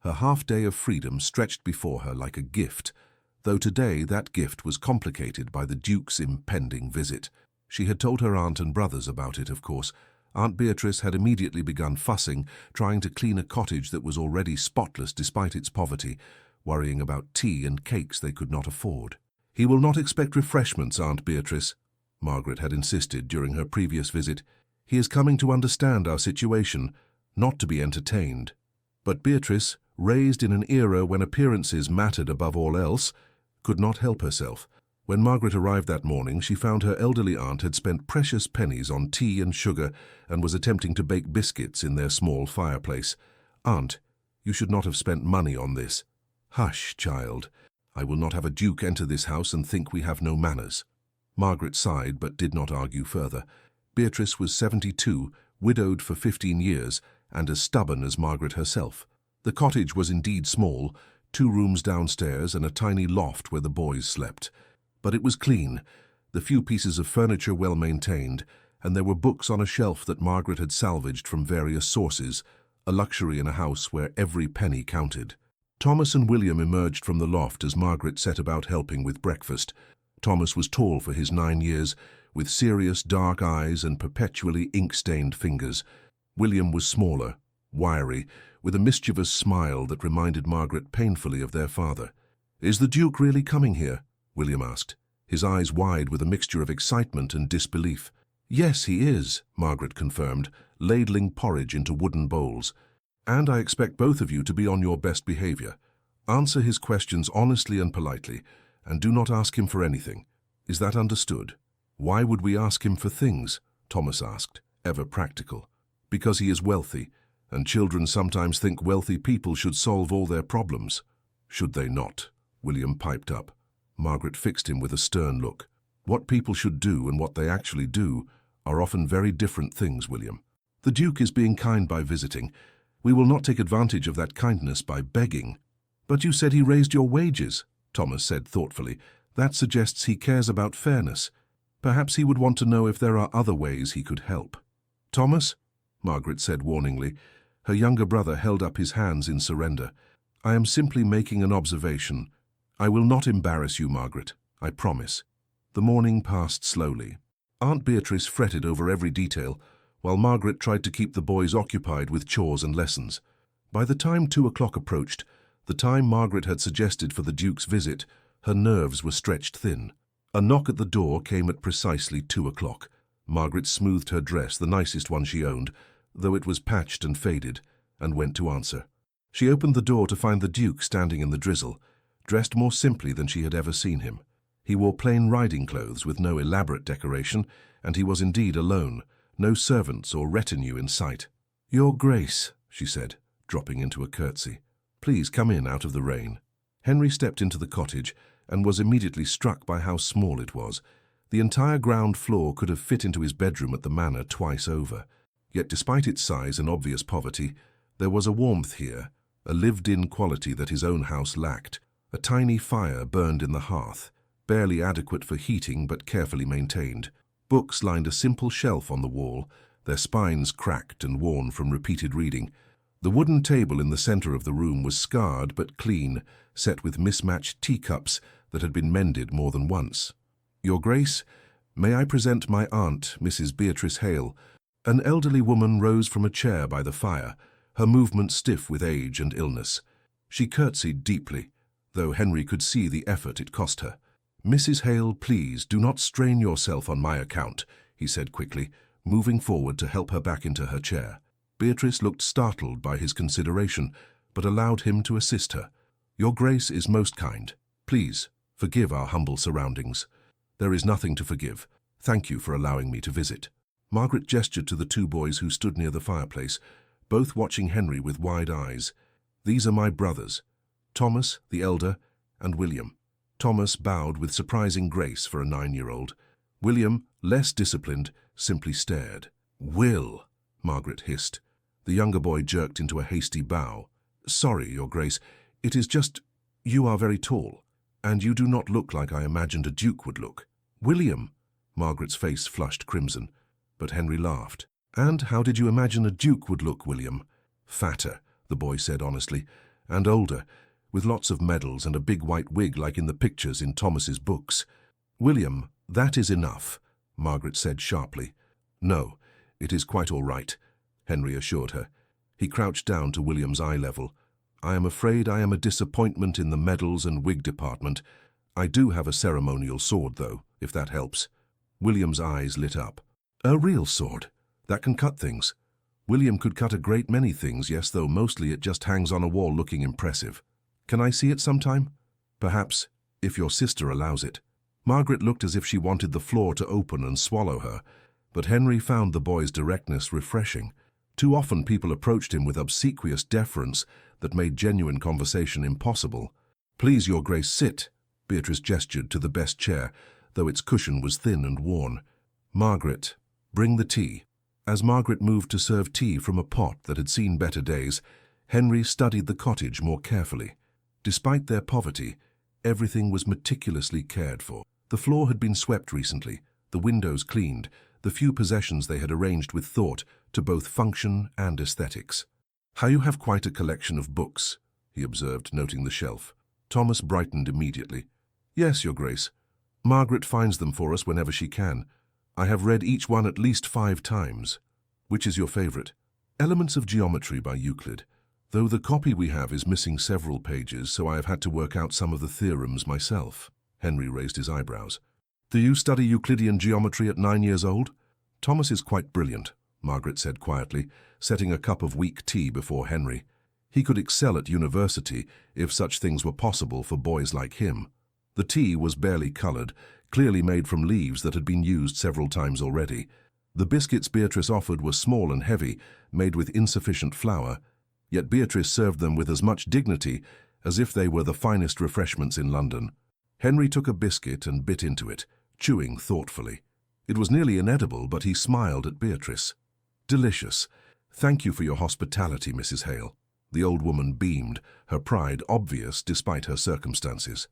Her half-day of freedom stretched before her like a gift, though today that gift was complicated by the Duke's impending visit. She had told her aunt and brothers about it, of course. Aunt Beatrice had immediately begun fussing, trying to clean a cottage that was already spotless despite its poverty, worrying about tea and cakes they could not afford. "He will not expect refreshments, Aunt Beatrice," Margaret had insisted during her previous visit. "He is coming to understand our situation, not to be entertained." But Beatrice, raised in an era when appearances mattered above all else, could not help herself. When Margaret arrived that morning, she found her elderly aunt had spent precious pennies on tea and sugar and was attempting to bake biscuits in their small fireplace. "Aunt, you should not have spent money on this." "Hush, child. I will not have a duke enter this house and think we have no manners." Margaret sighed but did not argue further. Beatrice was 72, widowed for 15 years, and as stubborn as Margaret herself. The cottage was indeed small, 2 rooms downstairs and a tiny loft where the boys slept. But it was clean, the few pieces of furniture well maintained, and there were books on a shelf that Margaret had salvaged from various sources, a luxury in a house where every penny counted. Thomas and William emerged from the loft as Margaret set about helping with breakfast. Thomas was tall for his 9 years, with serious dark eyes and perpetually ink-stained fingers. William was smaller, wiry, with a mischievous smile that reminded Margaret painfully of their father. "Is the Duke really coming here?" William asked, his eyes wide with a mixture of excitement and disbelief. "Yes, he is," Margaret confirmed, ladling porridge into wooden bowls. "And I expect both of you to be on your best behavior. Answer his questions honestly and politely, and do not ask him for anything. Is that understood?" "Why would we ask him for things?" Thomas asked, ever practical. "Because he is wealthy, and children sometimes think wealthy people should solve all their problems." "Should they not?" William piped up. Margaret fixed him with a stern look. "What people should do and what they actually do are often very different things, William. The Duke is being kind by visiting. We will not take advantage of that kindness by begging." "But you said he raised your wages," Thomas said thoughtfully. "That suggests he cares about fairness. Perhaps he would want to know if there are other ways he could help." "Thomas," Margaret said warningly. Her younger brother held up his hands in surrender. "I am simply making an observation. I will not embarrass you, Margaret, I promise." The morning passed slowly. Aunt Beatrice fretted over every detail, while Margaret tried to keep the boys occupied with chores and lessons. By the time 2 o'clock approached, the time Margaret had suggested for the Duke's visit, her nerves were stretched thin. A knock at the door came at precisely 2 o'clock. Margaret smoothed her dress, the nicest one she owned, though it was patched and faded, and went to answer. She opened the door to find the Duke standing in the drizzle, dressed more simply than she had ever seen him. He wore plain riding clothes with no elaborate decoration, and he was indeed alone, no servants or retinue in sight. Your Grace, she said, dropping into a curtsy. Please come in out of the rain. Henry stepped into the cottage and was immediately struck by how small it was. The entire ground floor could have fit into his bedroom at the manor twice over. Yet despite its size and obvious poverty, there was a warmth here, a lived-in quality that his own house lacked. A tiny fire burned in the hearth, barely adequate for heating but carefully maintained. Books lined a simple shelf on the wall, their spines cracked and worn from repeated reading. The wooden table in the center of the room was scarred but clean, set with mismatched teacups that had been mended more than once. Your Grace, may I present my aunt, Mrs. Beatrice Hale? An elderly woman rose from a chair by the fire, her movements stiff with age and illness. She curtsied deeply, though Henry could see the effort it cost her. Mrs. Hale, please do not strain yourself on my account, he said quickly, moving forward to help her back into her chair. Beatrice looked startled by his consideration, but allowed him to assist her. Your Grace is most kind. Please, forgive our humble surroundings. There is nothing to forgive. Thank you for allowing me to visit. Margaret gestured to the two boys who stood near the fireplace, both watching Henry with wide eyes. These are my brothers, Thomas, the elder, and William. Thomas bowed with surprising grace for a 9-year-old. William, less disciplined, simply stared. Will, Margaret hissed. The younger boy jerked into a hasty bow. Sorry, Your Grace, it is just, you are very tall, and you do not look like I imagined a duke would look. William, Margaret's face flushed crimson, but Henry laughed. And how did you imagine a duke would look, William? Fatter, the boy said honestly, and older, with lots of medals and a big white wig like in the pictures in Thomas's books. William, that is enough, Margaret said sharply. No, it is quite all right, Henry assured her. He crouched down to William's eye level. I am afraid I am a disappointment in the medals and wig department. I do have a ceremonial sword, though, if that helps. William's eyes lit up. A real sword? That can cut things. William could cut a great many things, yes, though mostly it just hangs on a wall looking impressive. Can I see it sometime? Perhaps, if your sister allows it. Margaret looked as if she wanted the floor to open and swallow her, but Henry found the boy's directness refreshing. Too often people approached him with obsequious deference that made genuine conversation impossible. Please, Your Grace, sit. Beatrice gestured to the best chair, though its cushion was thin and worn. Margaret, bring the tea. As Margaret moved to serve tea from a pot that had seen better days, Henry studied the cottage more carefully. Despite their poverty, everything was meticulously cared for. The floor had been swept recently, the windows cleaned, the few possessions they had arranged with thought to both function and aesthetics. How you have quite a collection of books, he observed, noting the shelf. Thomas brightened immediately. Yes, Your Grace. Margaret finds them for us whenever she can. I have read each one at least 5 times. Which is your favorite? Elements of Geometry by Euclid. Though the copy we have is missing several pages, so I have had to work out some of the theorems myself. Henry raised his eyebrows. Do you study Euclidean geometry at 9 years old? Thomas is quite brilliant, Margaret said quietly, setting a cup of weak tea before Henry. He could excel at university if such things were possible for boys like him. The tea was barely colored, clearly made from leaves that had been used several times already. The biscuits Beatrice offered were small and heavy, made with insufficient flour, yet Beatrice served them with as much dignity as if they were the finest refreshments in London. Henry took a biscuit and bit into it, chewing thoughtfully. It was nearly inedible, but he smiled at Beatrice. Delicious. Thank you for your hospitality, Mrs. Hale. The old woman beamed, her pride obvious despite her circumstances.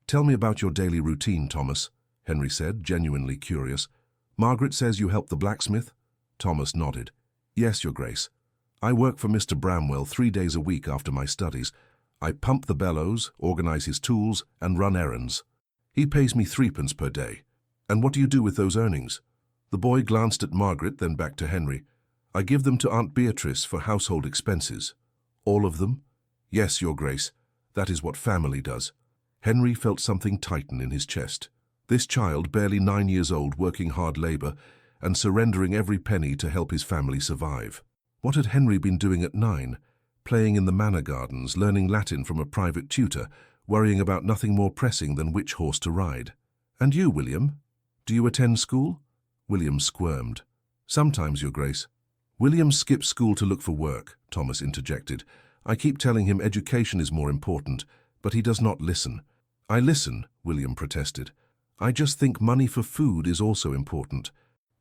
Tell me about your daily routine, Thomas, Henry said, genuinely curious. Margaret says you help the blacksmith? Thomas nodded. Yes, Your Grace. I work for Mr. Bramwell 3 days a week after my studies. I pump the bellows, organize his tools, and run errands. He pays me 3p per day. And what do you do with those earnings? The boy glanced at Margaret, then back to Henry. I give them to Aunt Beatrice for household expenses. All of them? Yes, Your Grace. That is what family does. Henry felt something tighten in his chest. This child, barely 9 years old, working hard labor and surrendering every penny to help his family survive. What had Henry been doing at 9? Playing in the manor gardens, learning Latin from a private tutor, worrying about nothing more pressing than which horse to ride. And you, William? Do you attend school? William squirmed. Sometimes, Your Grace. William skips school to look for work, Thomas interjected. I keep telling him education is more important, but he does not listen. I listen, William protested. I just think money for food is also important.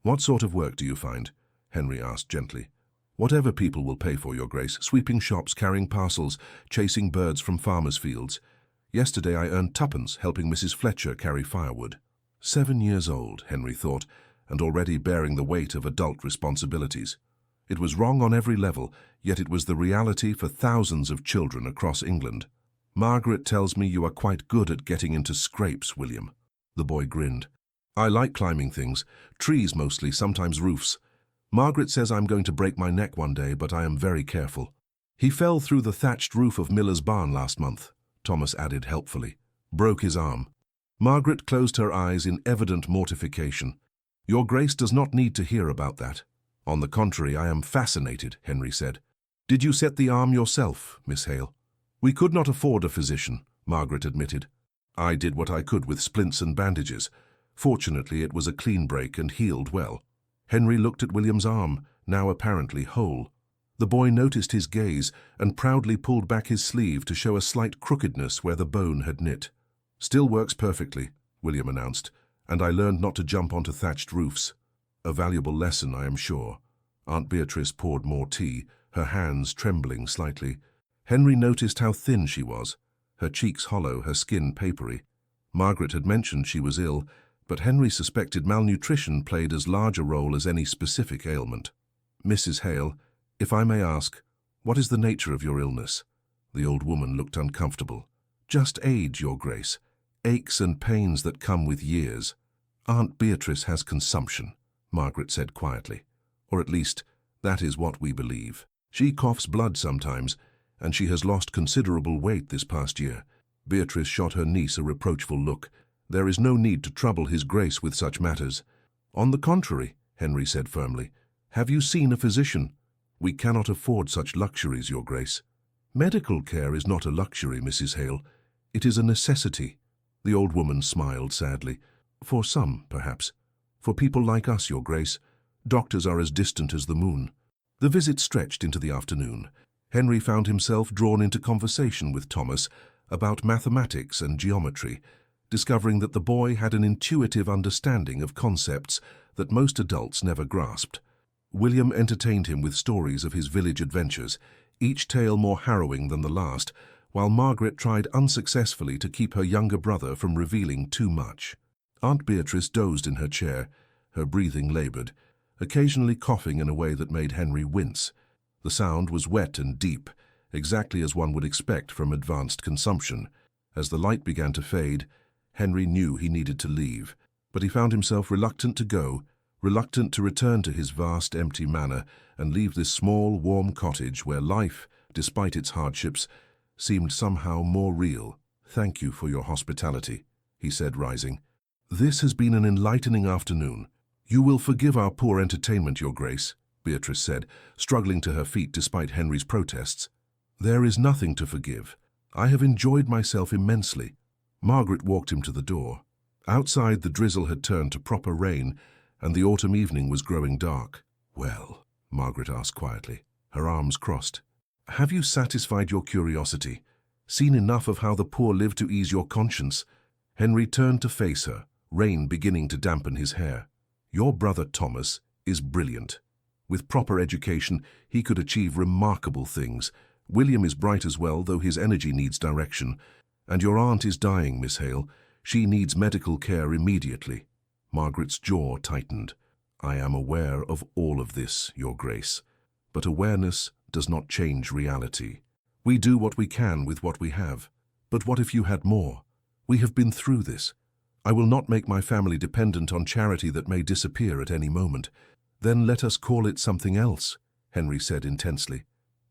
What sort of work do you find? Henry asked gently. Whatever people will pay for, Your Grace, sweeping shops, carrying parcels, chasing birds from farmers' fields. Yesterday I earned twopence helping Mrs. Fletcher carry firewood. 7 years old, Henry thought, and already bearing the weight of adult responsibilities. It was wrong on every level, yet it was the reality for thousands of children across England. Margaret tells me you are quite good at getting into scrapes, William. The boy grinned. I like climbing things, trees mostly, sometimes roofs. Margaret says I'm going to break my neck one day, but I am very careful. He fell through the thatched roof of Miller's barn last month, Thomas added helpfully. Broke his arm. Margaret closed her eyes in evident mortification. Your Grace does not need to hear about that. On the contrary, I am fascinated, Henry said. Did you set the arm yourself, Miss Hale? We could not afford a physician, Margaret admitted. I did what I could with splints and bandages. Fortunately, it was a clean break and healed well. Henry looked at William's arm, now apparently whole. The boy noticed his gaze and proudly pulled back his sleeve to show a slight crookedness where the bone had knit. Still works perfectly, William announced, and I learned not to jump onto thatched roofs. A valuable lesson, I am sure. Aunt Beatrice poured more tea, her hands trembling slightly. Henry noticed how thin she was, her cheeks hollow, her skin papery. Margaret had mentioned she was ill, but Henry suspected malnutrition played as large a role as any specific ailment. Mrs. Hale, if I may ask, what is the nature of your illness? The old woman looked uncomfortable. Just age, Your Grace. Aches and pains that come with years. Aunt Beatrice has consumption, Margaret said quietly. Or at least, that is what we believe. She coughs blood sometimes, and she has lost considerable weight this past year. Beatrice shot her niece a reproachful look. There is no need to trouble His Grace with such matters. On the contrary, Henry said firmly. Have you seen a physician? We cannot afford such luxuries, Your Grace. Medical care is not a luxury, Mrs. Hale. It is a necessity. The old woman smiled sadly. For some, perhaps. For people like us, Your Grace, doctors are as distant as the moon. The visit stretched into the afternoon. Henry found himself drawn into conversation with Thomas about mathematics and geometry, discovering that the boy had an intuitive understanding of concepts that most adults never grasped. William entertained him with stories of his village adventures, each tale more harrowing than the last, while Margaret tried unsuccessfully to keep her younger brother from revealing too much. Aunt Beatrice dozed in her chair, her breathing labored, occasionally coughing in a way that made Henry wince. The sound was wet and deep, exactly as one would expect from advanced consumption. As the light began to fade, Henry knew he needed to leave, but he found himself reluctant to go, reluctant to return to his vast, empty manor and leave this small, warm cottage where life, despite its hardships, seemed somehow more real. Thank you for your hospitality, he said, rising. This has been an enlightening afternoon. You will forgive our poor entertainment, Your Grace, Beatrice said, struggling to her feet despite Henry's protests. There is nothing to forgive. I have enjoyed myself immensely. Margaret walked him to the door. Outside, the drizzle had turned to proper rain, and the autumn evening was growing dark. Well, Margaret asked quietly, her arms crossed, have you satisfied your curiosity? Seen enough of how the poor live to ease your conscience? Henry turned to face her, rain beginning to dampen his hair. Your brother Thomas is brilliant. With proper education, he could achieve remarkable things. William is bright as well, though his energy needs direction. And your aunt is dying, Miss Hale. She needs medical care immediately. Margaret's jaw tightened. I am aware of all of this, Your Grace. But awareness does not change reality. We do what we can with what we have. But what if you had more? We have been through this. I will not make my family dependent on charity that may disappear at any moment. Then let us call it something else, Henry said intensely.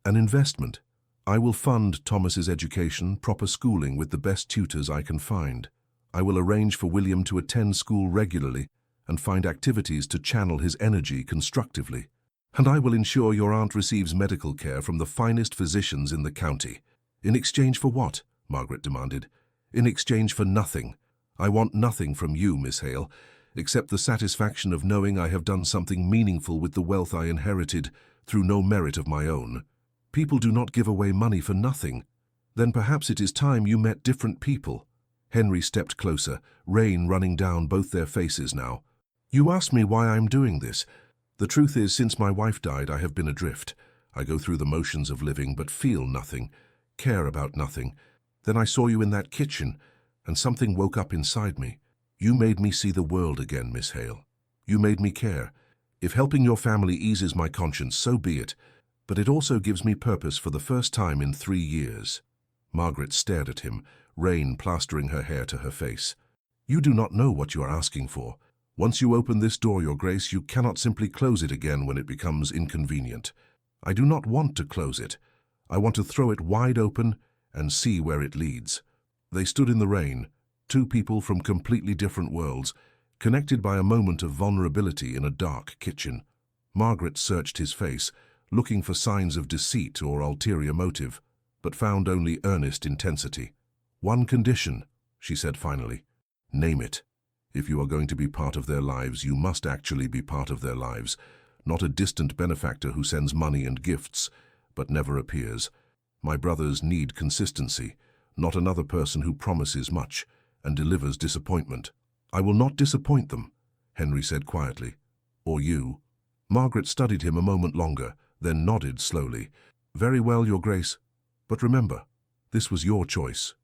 An investment. I will fund Thomas's education, proper schooling with the best tutors I can find. I will arrange for William to attend school regularly and find activities to channel his energy constructively. And I will ensure your aunt receives medical care from the finest physicians in the county. In exchange for what? Margaret demanded. In exchange for nothing. I want nothing from you, Miss Hale, except the satisfaction of knowing I have done something meaningful with the wealth I inherited, through no merit of my own. People do not give away money for nothing. Then perhaps it is time you met different people." Henry stepped closer, rain running down both their faces now. "You asked me why I'm doing this. The truth is, since my wife died, I have been adrift. I go through the motions of living, but feel nothing, care about nothing. Then I saw you in that kitchen, and something woke up inside me. You made me see the world again, Miss Hale. You made me care. If helping your family eases my conscience, so be it, but it also gives me purpose for the first time in 3 years." Margaret stared at him, rain plastering her hair to her face. "You do not know what you are asking for. Once you open this door, Your Grace, you cannot simply close it again when it becomes inconvenient. I do not want to close it. I want to throw it wide open and see where it leads." They stood in the rain, two people from completely different worlds, connected by a moment of vulnerability in a dark kitchen. Margaret searched his face, looking for signs of deceit or ulterior motive, but found only earnest intensity. "One condition," she said finally. "Name it. If you are going to be part of their lives, you must actually be part of their lives, not a distant benefactor who sends money and gifts, but never appears. My brothers need consistency, not another person who promises much and delivers disappointment." "I will not disappoint them," Henry said quietly. "Or you." Margaret studied him a moment longer, then nodded slowly. "Very well, Your Grace. But remember, this was your choice.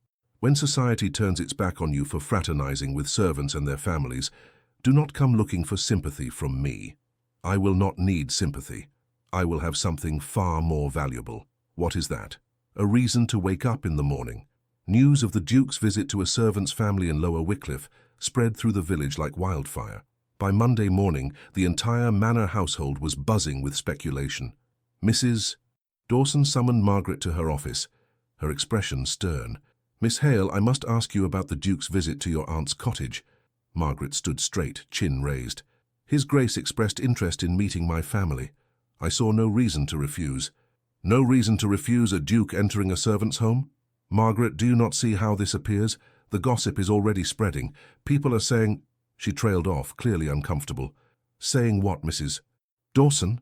When society turns its back on you for fraternizing with servants and their families, do not come looking for sympathy from me. I will not need sympathy. I will have something far more valuable." "What is that?" "A reason to wake up in the morning." News of the Duke's visit to a servant's family in Lower Wycliffe spread through the village like wildfire. By Monday morning, the entire manor household was buzzing with speculation. Mrs. Dawson summoned Margaret to her office, her expression stern. "Miss Hale, I must ask you about the Duke's visit to your aunt's cottage." Margaret stood straight, chin raised. "His Grace expressed interest in meeting my family. I saw no reason to refuse." "No reason to refuse a Duke entering a servant's home? Margaret, do you not see how this appears? The gossip is already spreading. People are saying—" She trailed off, clearly uncomfortable. "Saying what, Mrs. Dawson?"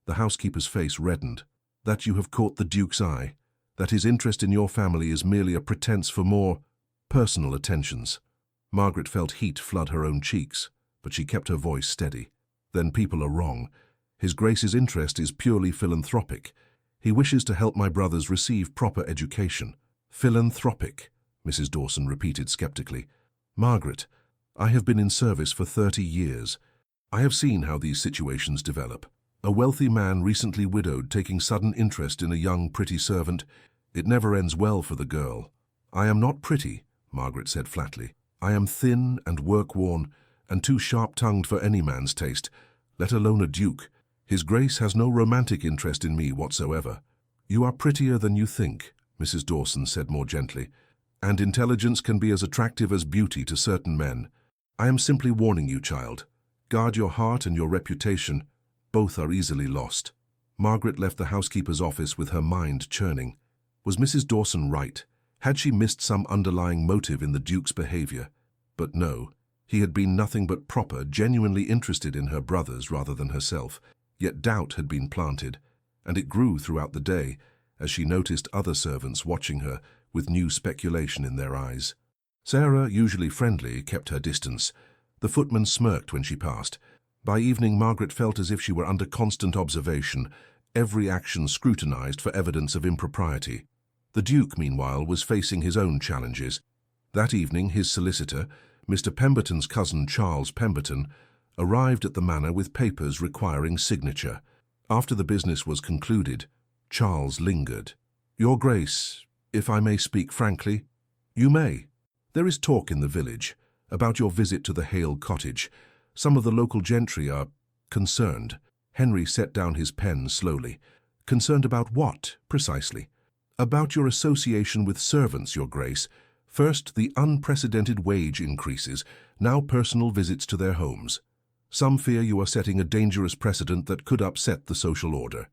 The housekeeper's face reddened. "That you have caught the Duke's eye. That his interest in your family is merely a pretense for more personal attentions." Margaret felt heat flood her own cheeks, but she kept her voice steady. "Then people are wrong. His Grace's interest is purely philanthropic. He wishes to help my brothers receive proper education." "Philanthropic," Mrs. Dawson repeated skeptically. "Margaret, I have been in service for 30 years. I have seen how these situations develop. A wealthy man recently widowed taking sudden interest in a young, pretty servant. It never ends well for the girl." "I am not pretty," Margaret said flatly. "I am thin and work-worn and too sharp-tongued for any man's taste, let alone a duke. His Grace has no romantic interest in me whatsoever." "You are prettier than you think," Mrs. Dawson said more gently, "and intelligence can be as attractive as beauty to certain men. I am simply warning you, child. Guard your heart and your reputation. Both are easily lost." Margaret left the housekeeper's office with her mind churning. Was Mrs. Dawson right? Had she missed some underlying motive in the Duke's behavior? But no, he had been nothing but proper, genuinely interested in her brothers rather than herself. Yet doubt had been planted, and it grew throughout the day as she noticed other servants watching her with new speculation in their eyes. Sarah, usually friendly, kept her distance. The footman smirked when she passed. By evening, Margaret felt as if she were under constant observation, every action scrutinized for evidence of impropriety. The Duke, meanwhile, was facing his own challenges. That evening, his solicitor, Mr. Pemberton's cousin Charles Pemberton, arrived at the manor with papers requiring signature. After the business was concluded, Charles lingered. "Your Grace, if I may speak frankly." "You may. There is talk in the village about your visit to the Hale cottage. Some of the local gentry are concerned." Henry set down his pen slowly. "Concerned about what, precisely?" "About your association with servants, Your Grace. First, the unprecedented wage increases, now personal visits to their homes. Some fear you are setting a dangerous precedent that could upset the social order."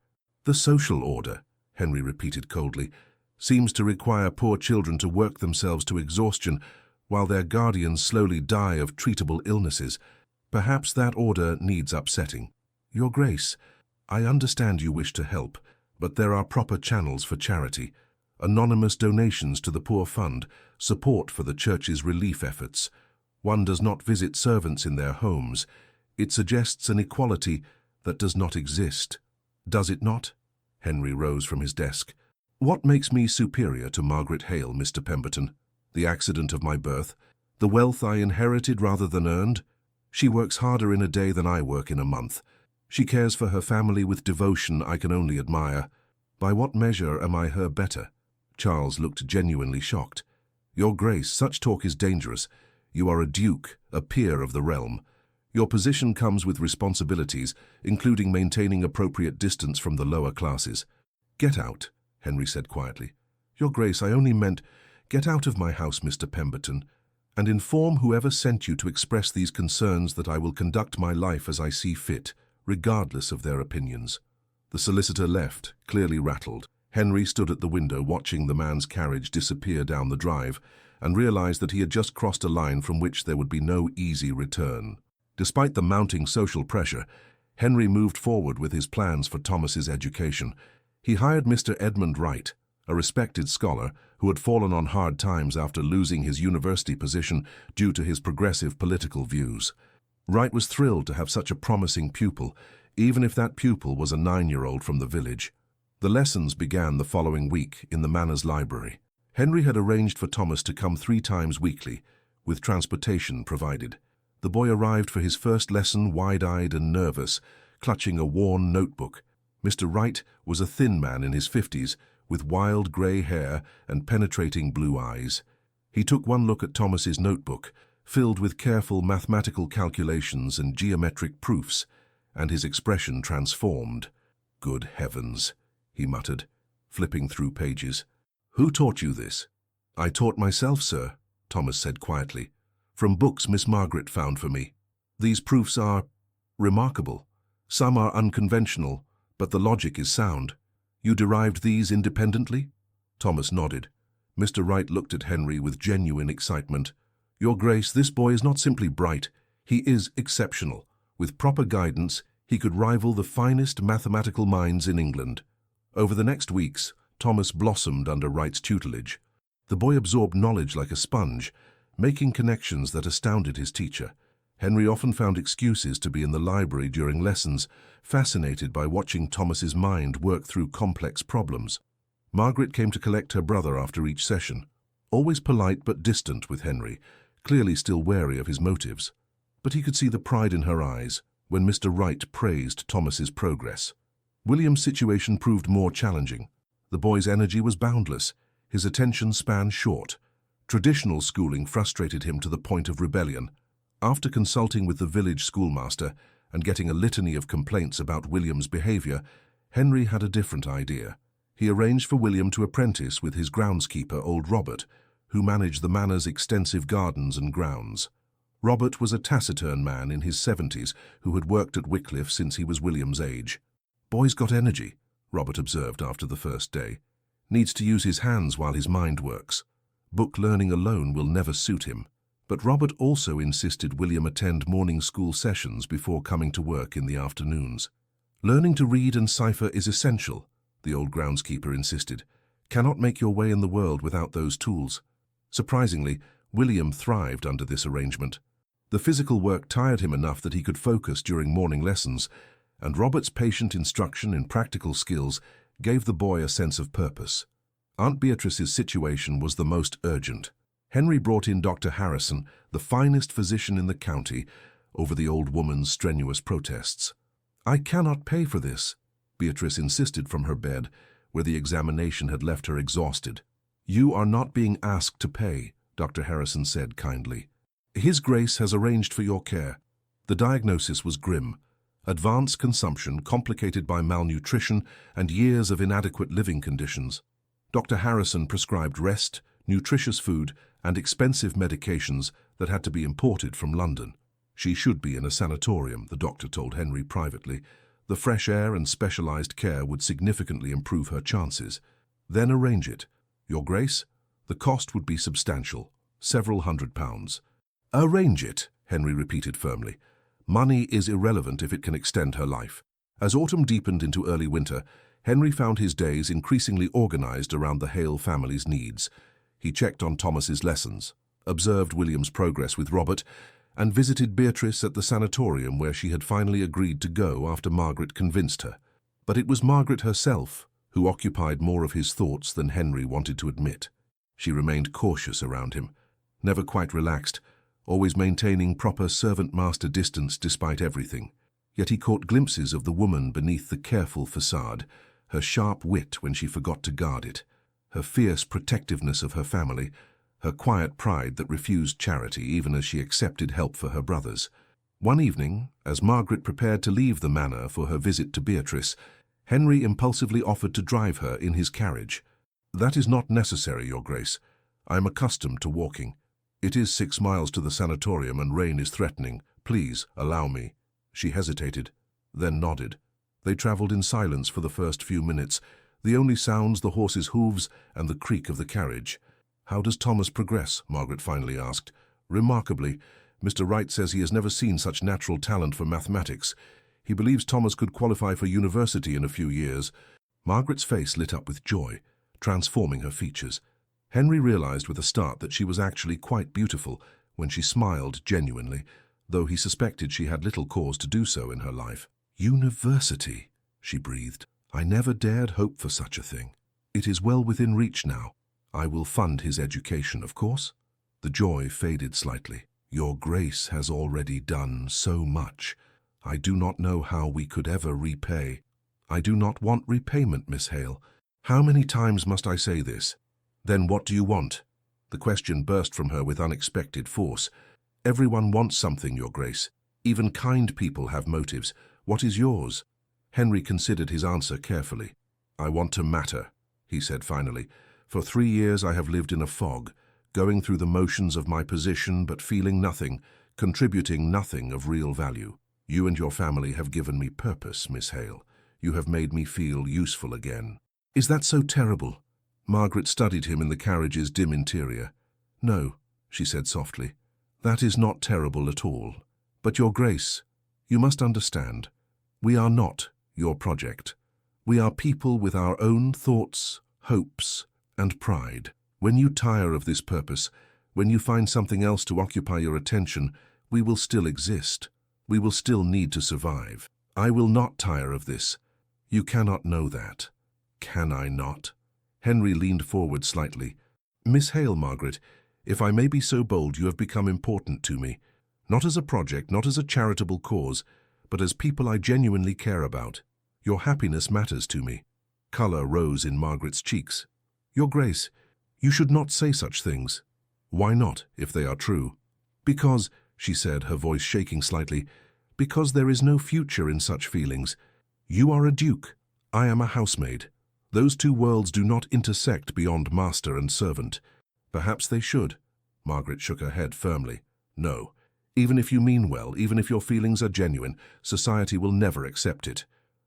"The social order," Henry repeated coldly, "seems to require poor children to work themselves to exhaustion while their guardians slowly die of treatable illnesses. Perhaps that order needs upsetting." "Your Grace, I understand you wish to help, but there are proper channels for charity. Anonymous donations to the Poor Fund, support for the church's relief efforts. One does not visit servants in their homes. It suggests an equality that does not exist. Does it not? Henry rose from his desk. What makes me superior to Margaret Hale, Mr. Pemberton? The accident of my birth? The wealth I inherited rather than earned? She works harder in a day than I work in a month. She cares for her family with devotion I can only admire. By what measure am I her better? Charles looked genuinely shocked. Your Grace, such talk is dangerous. You are a duke, a peer of the realm. Your position comes with responsibilities, including maintaining appropriate distance from the lower classes. Get out, Henry said quietly. Your Grace, I only meant, get out of my house, Mr. Pemberton, and inform whoever sent you to express these concerns that I will conduct my life as I see fit, regardless of their opinions. The solicitor left, clearly rattled. Henry stood at the window watching the man's carriage disappear down the drive and realized that he had just crossed a line from which there would be no easy return. Despite the mounting social pressure, Henry moved forward with his plans for Thomas's education. He hired Mr. Edmund Wright, a respected scholar who had fallen on hard times after losing his university position due to his progressive political views. Wright was thrilled to have such a promising pupil, even if that pupil was a 9-year-old from the village. The lessons began the following week in the Manor's library. Henry had arranged for Thomas to come 3 times weekly, with transportation provided. The boy arrived for his first lesson wide-eyed and nervous, clutching a worn notebook. Mr. Wright was a thin man in his 50s, with wild grey hair and penetrating blue eyes. He took one look at Thomas's notebook, filled with careful mathematical calculations and geometric proofs, and his expression transformed. Good heavens, he muttered, flipping through pages. Who taught you this? I taught myself, sir, Thomas said quietly, from books Miss Margaret found for me. These proofs are remarkable. Some are unconventional, but the logic is sound. You derived these independently? Thomas nodded. Mr. Wright looked at Henry with genuine excitement. Your Grace, this boy is not simply bright, he is exceptional. With proper guidance, he could rival the finest mathematical minds in England. Over the next weeks, Thomas blossomed under Wright's tutelage. The boy absorbed knowledge like a sponge, making connections that astounded his teacher. Henry often found excuses to be in the library during lessons, fascinated by watching Thomas's mind work through complex problems. Margaret came to collect her brother after each session, always polite but distant with Henry, clearly still wary of his motives. But he could see the pride in her eyes when Mr. Wright praised Thomas's progress. William's situation proved more challenging. The boy's energy was boundless, his attention span short. Traditional schooling frustrated him to the point of rebellion. After consulting with the village schoolmaster and getting a litany of complaints about William's behavior, Henry had a different idea. He arranged for William to apprentice with his groundskeeper, old Robert, who managed the manor's extensive gardens and grounds. Robert was a taciturn man in his 70s who had worked at Wycliffe since he was William's age. Boy's got energy, Robert observed after the first day. Needs to use his hands while his mind works. Book learning alone will never suit him. But Robert also insisted William attend morning school sessions before coming to work in the afternoons. Learning to read and cipher is essential, the old groundskeeper insisted. Cannot make your way in the world without those tools. Surprisingly, William thrived under this arrangement. The physical work tired him enough that he could focus during morning lessons, and Robert's patient instruction in practical skills gave the boy a sense of purpose. Aunt Beatrice's situation was the most urgent. Henry brought in Dr. Harrison, the finest physician in the county, over the old woman's strenuous protests. I cannot pay for this, Beatrice insisted from her bed, where the examination had left her exhausted. You are not being asked to pay, Dr. Harrison said kindly. His Grace has arranged for your care. The diagnosis was grim. Advanced consumption complicated by malnutrition and years of inadequate living conditions. Dr. Harrison prescribed rest, nutritious food, and expensive medications that had to be imported from London. She should be in a sanatorium, the doctor told Henry privately. The fresh air and specialized care would significantly improve her chances. Then arrange it. Your Grace, the cost would be substantial, several £100s. Arrange it, Henry repeated firmly. Money is irrelevant if it can extend her life. As autumn deepened into early winter, Henry found his days increasingly organized around the Hale family's needs. He checked on Thomas's lessons, observed William's progress with Robert, and visited Beatrice at the sanatorium where she had finally agreed to go after Margaret convinced her. But it was Margaret herself who occupied more of his thoughts than Henry wanted to admit. She remained cautious around him, never quite relaxed, always maintaining proper servant-master distance despite everything. Yet he caught glimpses of the woman beneath the careful facade, her sharp wit when she forgot to guard it, her fierce protectiveness of her family, her quiet pride that refused charity even as she accepted help for her brothers. One evening, as Margaret prepared to leave the manor for her visit to Beatrice, Henry impulsively offered to drive her in his carriage. "That is not necessary, Your Grace. I am accustomed to walking. It is 6 miles to the sanatorium and rain is threatening. Please, allow me." She hesitated, then nodded. They traveled in silence for the first few minutes, the only sounds the horse's hooves and the creak of the carriage. "How does Thomas progress?" Margaret finally asked. "Remarkably. Mr. Wright says he has never seen such natural talent for mathematics. He believes Thomas could qualify for university in a few years." Margaret's face lit up with joy, transforming her features. Henry realized with a start that she was actually quite beautiful when she smiled genuinely, though he suspected she had little cause to do so in her life. "University," she breathed. "I never dared hope for such a thing. It is well within reach now. I will fund his education, of course." The joy faded slightly. "Your Grace has already done so much. I do not know how we could ever repay." "I do not want repayment, Miss Hale. How many times must I say this?" "Then what do you want?" The question burst from her with unexpected force. "Everyone wants something, Your Grace. Even kind people have motives. What is yours?" Henry considered his answer carefully. "I want to matter," he said finally. "For 3 years I have lived in a fog, going through the motions of my position but feeling nothing, contributing nothing of real value. You and your family have given me purpose, Miss Hale. You have made me feel useful again." "Is that so terrible?" Margaret studied him in the carriage's dim interior. "No," she said softly. "That is not terrible at all. But Your Grace, you must understand, we are not your project. We are people with our own thoughts, hopes, and pride. When you tire of this purpose, when you find something else to occupy your attention, we will still exist. We will still need to survive. I will not tire of this. You cannot know that." "Can I not?" Henry leaned forward slightly. "Miss Hale, Margaret, if I may be so bold, you have become important to me. Not as a project, not as a charitable cause, but as people I genuinely care about. Your happiness matters to me." Color rose in Margaret's cheeks. "Your Grace, you should not say such things." "Why not, if they are true?" "Because," she said, her voice shaking slightly, "because there is no future in such feelings. You are a duke. I am a housemaid. Those two worlds do not intersect beyond master and servant." "Perhaps they should." Margaret shook her head firmly. "No. Even if you mean well, even if your feelings are genuine, society will never accept it.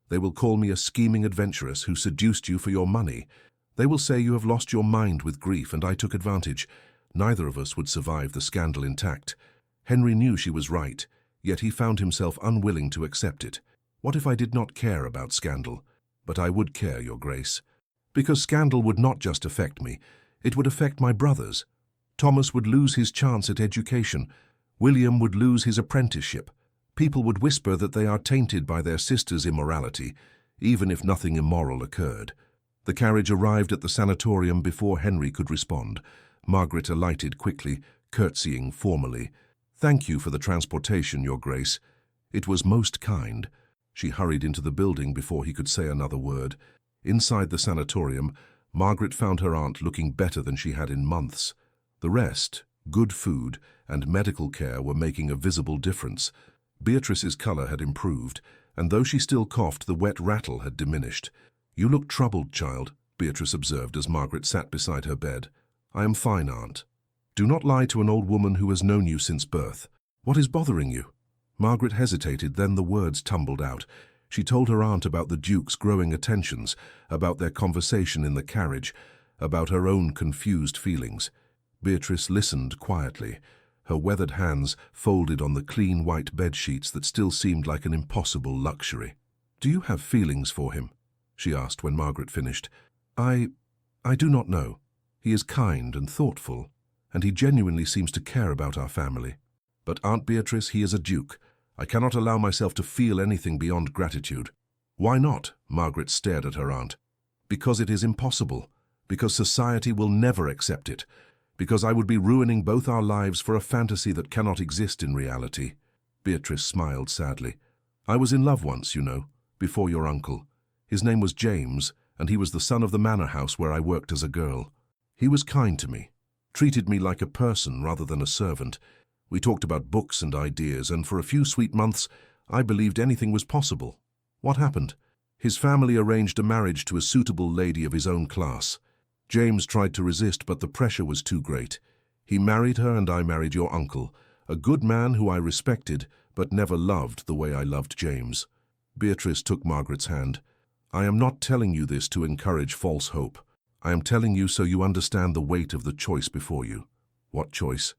They will call me a scheming adventuress who seduced you for your money. They will say you have lost your mind with grief and I took advantage. Neither of us would survive the scandal intact." Henry knew she was right, yet he found himself unwilling to accept it. "What if I did not care about scandal? But I would care, Your Grace. Because scandal would not just affect me, it would affect my brothers. Thomas would lose his chance at education. William would lose his apprenticeship. People would whisper that they are tainted by their sister's immorality, even if nothing immoral occurred." The carriage arrived at the sanatorium before Henry could respond. Margaret alighted quickly, curtsying formally. "Thank you for the transportation, Your Grace. It was most kind." She hurried into the building before he could say another word. Inside the sanatorium, Margaret found her aunt looking better than she had in months. The rest, good food and medical care, were making a visible difference. Beatrice's color had improved, and though she still coughed, the wet rattle had diminished. "You look troubled, child," Beatrice observed as Margaret sat beside her bed. "I am fine, Aunt." "Do not lie to an old woman who has known you since birth. What is bothering you?" Margaret hesitated, then the words tumbled out. She told her aunt about the Duke's growing attentions, about their conversation in the carriage, about her own confused feelings. Beatrice listened quietly, her weathered hands folded on the clean white bed sheets that still seemed like an impossible luxury. "Do you have feelings for him?" she asked when Margaret finished. I do not know. He is kind and thoughtful, and he genuinely seems to care about our family. But Aunt Beatrice, he is a duke. I cannot allow myself to feel anything beyond gratitude." "Why not?" Margaret stared at her aunt. "Because it is impossible. Because society will never accept it. Because I would be ruining both our lives for a fantasy that cannot exist in reality." Beatrice smiled sadly. "I was in love once, you know, before your uncle. His name was James, and he was the son of the manor house where I worked as a girl. He was kind to me, treated me like a person rather than a servant. We talked about books and ideas, and for a few sweet months, I believed anything was possible. What happened? His family arranged a marriage to a suitable lady of his own class. James tried to resist, but the pressure was too great. He married her, and I married your uncle, a good man who I respected, but never loved the way I loved James." Beatrice took Margaret's hand. "I am not telling you this to encourage false hope. I am telling you so you understand the weight of the choice before you." "What choice?"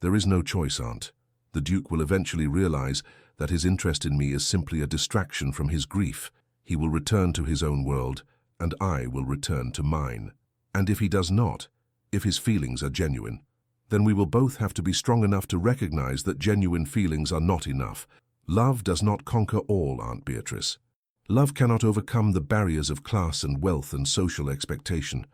"There is no choice, Aunt. The Duke will eventually realize that his interest in me is simply a distraction from his grief. He will return to his own world, and I will return to mine. And if he does not, if his feelings are genuine, then we will both have to be strong enough to recognize that genuine feelings are not enough. Love does not conquer all, Aunt Beatrice. Love cannot overcome the barriers of class and wealth and social expectation."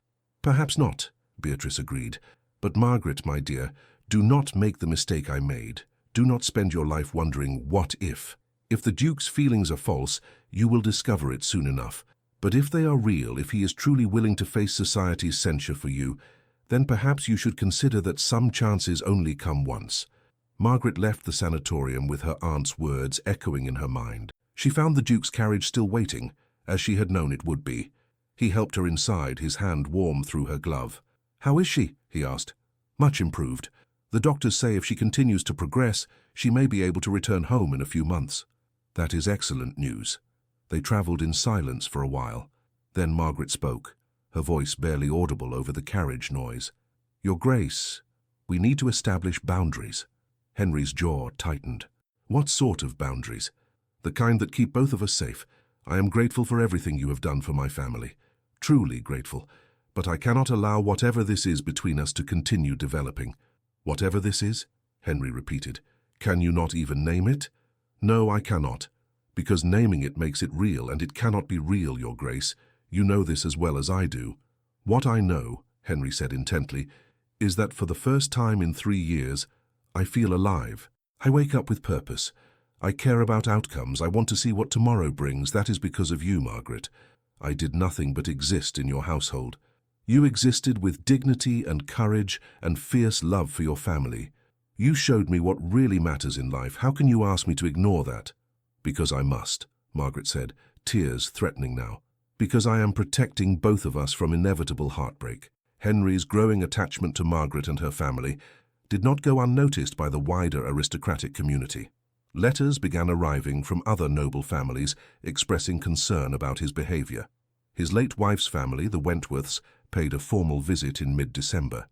"Perhaps not," Beatrice agreed. "But Margaret, my dear, do not make the mistake I made. Do not spend your life wondering, what if? If the Duke's feelings are false, you will discover it soon enough. But if they are real, if he is truly willing to face society's censure for you, then perhaps you should consider that some chances only come once." Margaret left the sanatorium with her aunt's words echoing in her mind. She found the Duke's carriage still waiting, as she had known it would be. He helped her inside, his hand warm through her glove. "How is she?" he asked. "Much improved. The doctors say if she continues to progress, she may be able to return home in a few months." "That is excellent news." They travelled in silence for a while. Then Margaret spoke, her voice barely audible over the carriage noise. "Your Grace, we need to establish boundaries." Henry's jaw tightened. "What sort of boundaries?" "The kind that keep both of us safe. I am grateful for everything you have done for my family. Truly grateful. But I cannot allow whatever this is between us to continue developing." "Whatever this is?" Henry repeated. "Can you not even name it?" "No, I cannot. Because naming it makes it real, and it cannot be real, Your Grace. You know this as well as I do." "What I know," Henry said intently, "is that for the first time in 3 years, I feel alive. I wake up with purpose. I care about outcomes. I want to see what tomorrow brings. That is because of you, Margaret. I did nothing but exist in your household. You existed with dignity and courage and fierce love for your family. You showed me what really matters in life. How can you ask me to ignore that?" "Because I must," Margaret said, tears threatening now. "Because I am protecting both of us from inevitable heartbreak." Henry's growing attachment to Margaret and her family did not go unnoticed by the wider aristocratic community. Letters began arriving from other noble families expressing concern about his behavior. His late wife's family, the Wentworths, paid a formal visit in mid-December.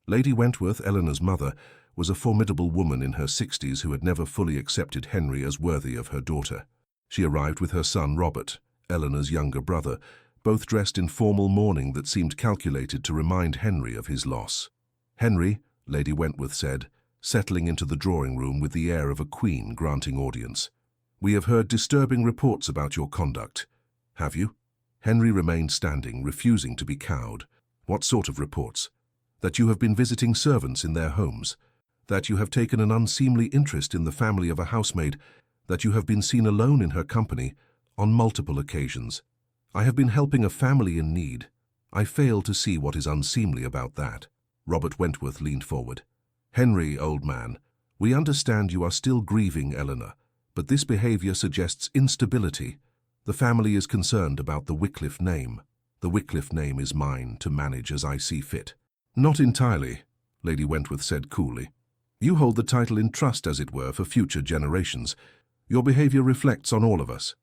Lady Wentworth, Eleanor's mother, was a formidable woman in her 60s who had never fully accepted Henry as worthy of her daughter. She arrived with her son Robert, Eleanor's younger brother, both dressed in formal mourning that seemed calculated to remind Henry of his loss. "Henry," Lady Wentworth said, settling into the drawing room with the air of a queen granting audience, "we have heard disturbing reports about your conduct." "Have you?" Henry remained standing, refusing to be cowed. "What sort of reports?" "That you have been visiting servants in their homes, that you have taken an unseemly interest in the family of a housemaid, that you have been seen alone in her company on multiple occasions. I have been helping a family in need. I fail to see what is unseemly about that." Robert Wentworth leaned forward. "Henry, old man, we understand you are still grieving Eleanor, but this behavior suggests instability. The family is concerned about the Wycliffe name. The Wycliffe name is mine to manage as I see fit." "Not entirely," Lady Wentworth said coolly. "You hold the title in trust, as it were, for future generations. Your behavior reflects on all of us.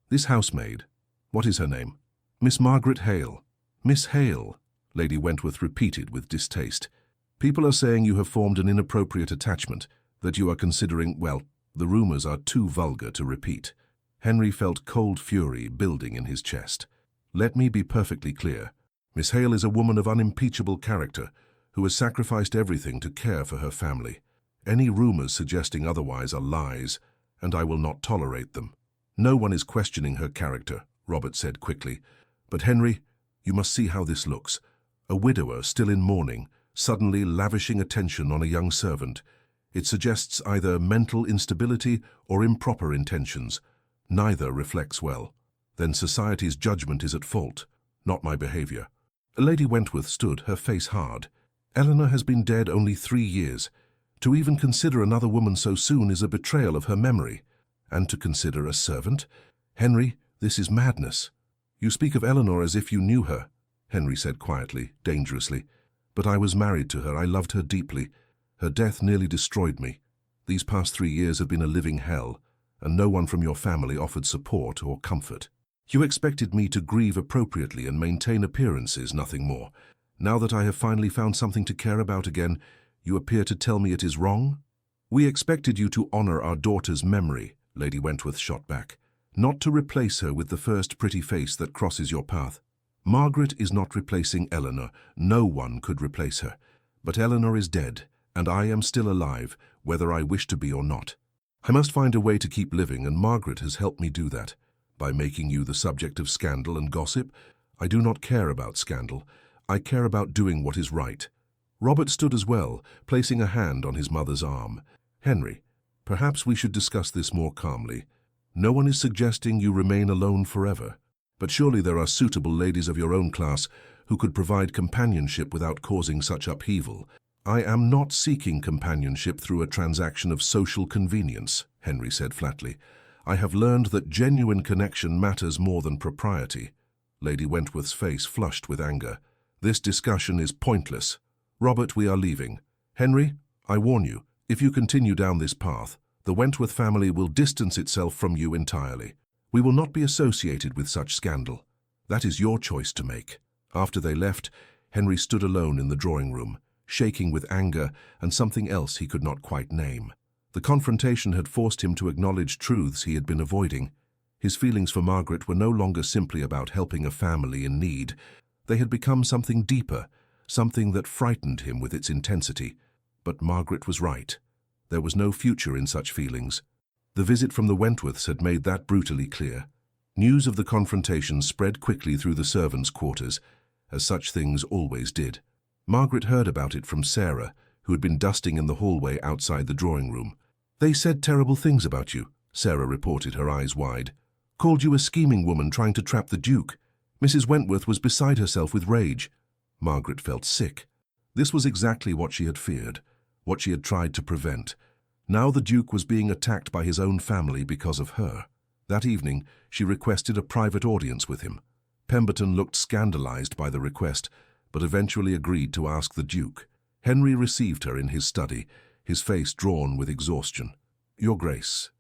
This housemaid, what is her name?" "Miss Margaret Hale." "Miss Hale," Lady Wentworth repeated with distaste. "People are saying you have formed an inappropriate attachment, that you are considering, well, the rumors are too vulgar to repeat." Henry felt cold fury building in his chest. Let me be perfectly clear. Miss Hale is a woman of unimpeachable character who has sacrificed everything to care for her family. Any rumors suggesting otherwise are lies, and I will not tolerate them. No one is questioning her character, Robert said quickly. But Henry, you must see how this looks. A widower still in mourning, suddenly lavishing attention on a young servant. It suggests either mental instability or improper intentions. Neither reflects well. Then society's judgment is at fault, not my behavior. Lady Wentworth stood, her face hard. Eleanor has been dead only 3 years. To even consider another woman so soon is a betrayal of her memory. And to consider a servant? Henry, this is madness. You speak of Eleanor as if you knew her, Henry said quietly, dangerously. But I was married to her. I loved her deeply. Her death nearly destroyed me. These past 3 years have been a living hell, and no one from your family offered support or comfort. You expected me to grieve appropriately and maintain appearances, nothing more. Now that I have finally found something to care about again, you appear to tell me it is wrong? We expected you to honor our daughter's memory, Lady Wentworth shot back, not to replace her with the first pretty face that crosses your path. Margaret is not replacing Eleanor. No one could replace her. But Eleanor is dead, and I am still alive, whether I wish to be or not. I must find a way to keep living, and Margaret has helped me do that. By making you the subject of scandal and gossip, I do not care about scandal. I care about doing what is right. Robert stood as well, placing a hand on his mother's arm. Henry, perhaps we should discuss this more calmly. No one is suggesting you remain alone forever. But surely there are suitable ladies of your own class who could provide companionship without causing such upheaval. I am not seeking companionship through a transaction of social convenience, Henry said flatly. I have learned that genuine connection matters more than propriety. Lady Wentworth's face flushed with anger. This discussion is pointless. Robert, we are leaving. Henry, I warn you, if you continue down this path, the Wentworth family will distance itself from you entirely. We will not be associated with such scandal. That is your choice to make. After they left, Henry stood alone in the drawing room, shaking with anger and something else he could not quite name. The confrontation had forced him to acknowledge truths he had been avoiding. His feelings for Margaret were no longer simply about helping a family in need. They had become something deeper, something that frightened him with its intensity. But Margaret was right. There was no future in such feelings. The visit from the Wentworths had made that brutally clear. News of the confrontation spread quickly through the servants' quarters, as such things always did. Margaret heard about it from Sarah, who had been dusting in the hallway outside the drawing room. They said terrible things about you, Sarah reported, her eyes wide. Called you a scheming woman trying to trap the Duke. Mrs. Wentworth was beside herself with rage. Margaret felt sick. This was exactly what she had feared, what she had tried to prevent. Now the Duke was being attacked by his own family because of her. That evening, she requested a private audience with him. Pemberton looked scandalized by the request, but eventually agreed to ask the Duke. Henry received her in his study, his face drawn with exhaustion. Your Grace,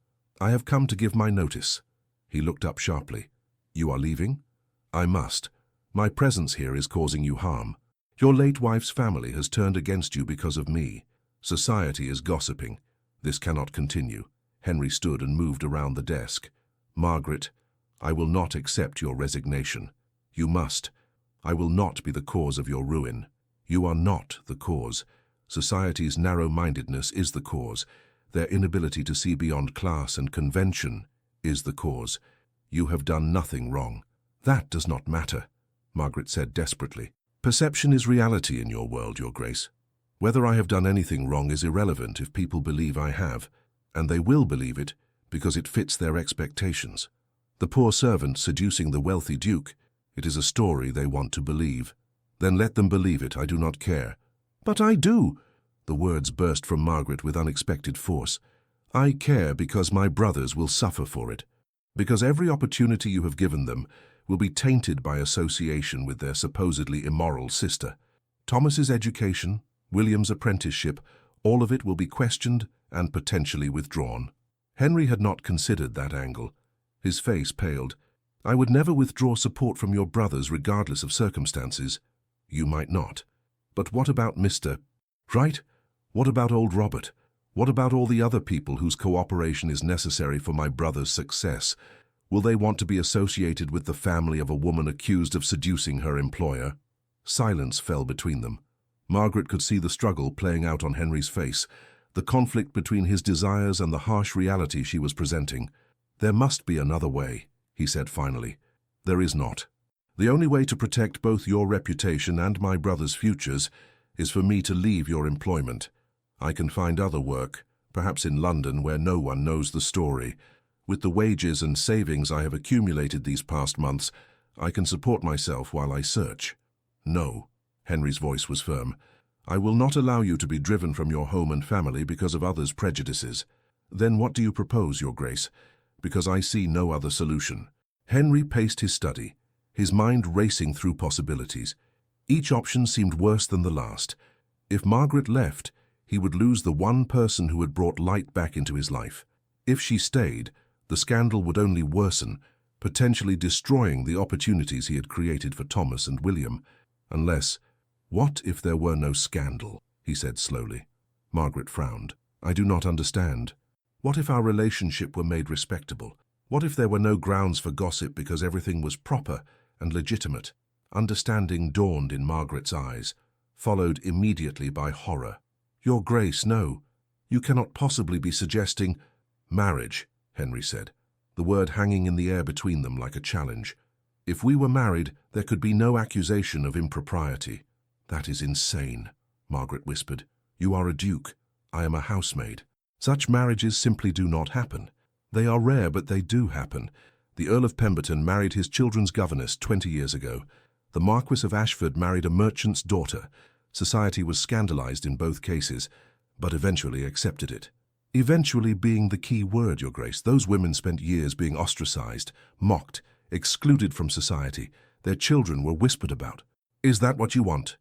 I have come to give my notice. He looked up sharply. You are leaving? I must. My presence here is causing you harm. Your late wife's family has turned against you because of me. Society is gossiping. This cannot continue. Henry stood and moved around the desk. Margaret, I will not accept your resignation. You must. I will not be the cause of your ruin. You are not the cause. Society's narrow-mindedness is the cause. Their inability to see beyond class and convention is the cause. You have done nothing wrong. That does not matter, Margaret said desperately. Perception is reality in your world, Your Grace. Whether I have done anything wrong is irrelevant if people believe I have, and they will believe it because it fits their expectations. The poor servant seducing the wealthy Duke, it is a story they want to believe. Then let them believe it, I do not care. But I do. The words burst from Margaret with unexpected force. I care because my brothers will suffer for it. Because every opportunity you have given them will be tainted by association with their supposedly immoral sister. Thomas's education, William's apprenticeship, all of it will be questioned and potentially withdrawn. Henry had not considered that angle. His face paled. I would never withdraw support from your brothers regardless of circumstances. You might not. But what about Mr. Right? What about old Robert? What about all the other people whose cooperation is necessary for my brother's success? Will they want to be associated with the family of a woman accused of seducing her employer? Silence fell between them. Margaret could see the struggle playing out on Henry's face, the conflict between his desires and the harsh reality she was presenting. "There must be another way," he said finally. "There is not. The only way to protect both your reputation and my brother's futures is for me to leave your employment. I can find other work, perhaps in London where no one knows the story. With the wages and savings I have accumulated these past months, I can support myself while I search." "No," Henry's voice was firm. "I will not allow you to be driven from your home and family because of others' prejudices." "Then what do you propose, Your Grace? Because I see no other solution." Henry paced his study, his mind racing through possibilities. Each option seemed worse than the last. If Margaret left, he would lose the one person who had brought light back into his life. If she stayed, the scandal would only worsen, potentially destroying the opportunities he had created for Thomas and William. Unless, what if there were no scandal? He said slowly. Margaret frowned. "I do not understand. What if our relationship were made respectable? What if there were no grounds for gossip because everything was proper and legitimate?" Understanding dawned in Margaret's eyes, followed immediately by horror. "Your Grace, no. You cannot possibly be suggesting—" "Marriage," Henry said, the word hanging in the air between them like a challenge. "If we were married, there could be no accusation of impropriety." "That is insane," Margaret whispered. "You are a duke. I am a housemaid. Such marriages simply do not happen. They are rare, but they do happen. The Earl of Pemberton married his children's governess 20 years ago. The Marquis of Ashford married a merchant's daughter. Society was scandalized in both cases, but eventually accepted it." "Eventually" being the key word, Your Grace. Those women spent years being ostracized, mocked, excluded from society. Their children were whispered about. "Is that what you want?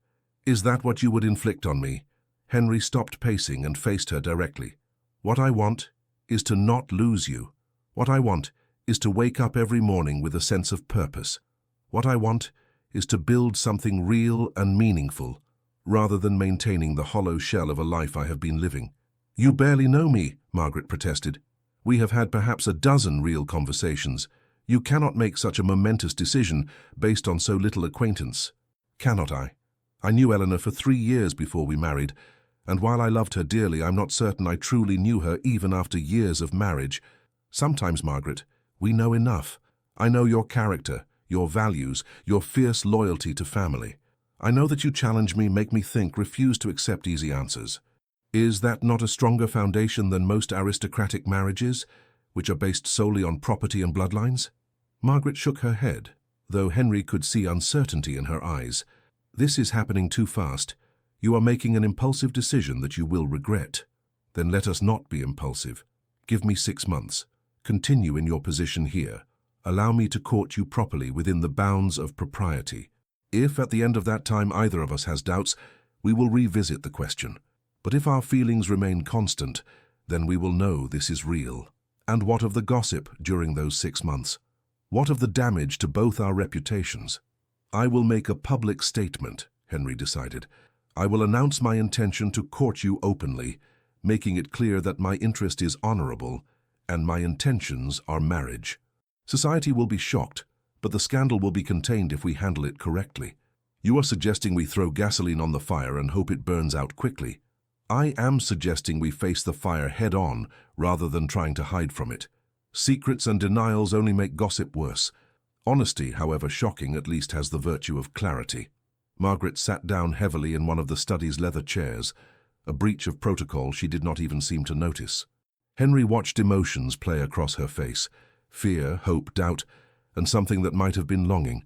Is that what you would inflict on me?" Henry stopped pacing and faced her directly. "What I want is to not lose you. What I want is to wake up every morning with a sense of purpose. What I want is to build something real and meaningful, rather than maintaining the hollow shell of a life I have been living." "You barely know me," Margaret protested. "We have had perhaps a dozen real conversations. You cannot make such a momentous decision based on so little acquaintance." "Cannot I? I knew Eleanor for 3 years before we married, and while I loved her dearly, I'm not certain I truly knew her even after years of marriage. Sometimes, Margaret, we know enough. I know your character, your values, your fierce loyalty to family. I know that you challenge me, make me think, refuse to accept easy answers. Is that not a stronger foundation than most aristocratic marriages, which are based solely on property and bloodlines?" Margaret shook her head, though Henry could see uncertainty in her eyes. "This is happening too fast. You are making an impulsive decision that you will regret. Then let us not be impulsive. Give me 6 months. Continue in your position here. Allow me to court you properly within the bounds of propriety. If at the end of that time either of us has doubts, we will revisit the question. But if our feelings remain constant, then we will know this is real." "And what of the gossip during those 6 months? What of the damage to both our reputations?" "I will make a public statement," Henry decided. "I will announce my intention to court you openly, making it clear that my interest is honorable and my intentions are marriage. Society will be shocked, but the scandal will be contained if we handle it correctly. You are suggesting we throw gasoline on the fire and hope it burns out quickly. I am suggesting we face the fire head-on rather than trying to hide from it. Secrets and denials only make gossip worse. Honesty, however shocking, at least has the virtue of clarity." Margaret sat down heavily in one of the study's leather chairs, a breach of protocol she did not even seem to notice. Henry watched emotions play across her face, fear, hope, doubt, and something that might have been longing.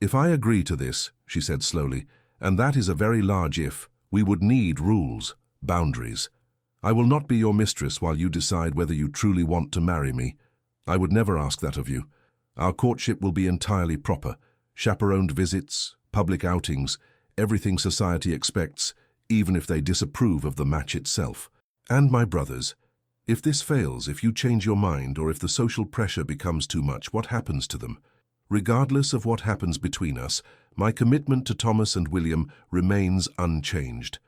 "If I agree to this," she said slowly, "and that is a very large if, we would need rules. Boundaries. I will not be your mistress while you decide whether you truly want to marry me. I would never ask that of you. Our courtship will be entirely proper. Chaperoned visits, public outings, everything society expects, even if they disapprove of the match itself. And my brothers. If this fails, if you change your mind, or if the social pressure becomes too much, what happens to them? Regardless of what happens between us, my commitment to Thomas and William remains unchanged.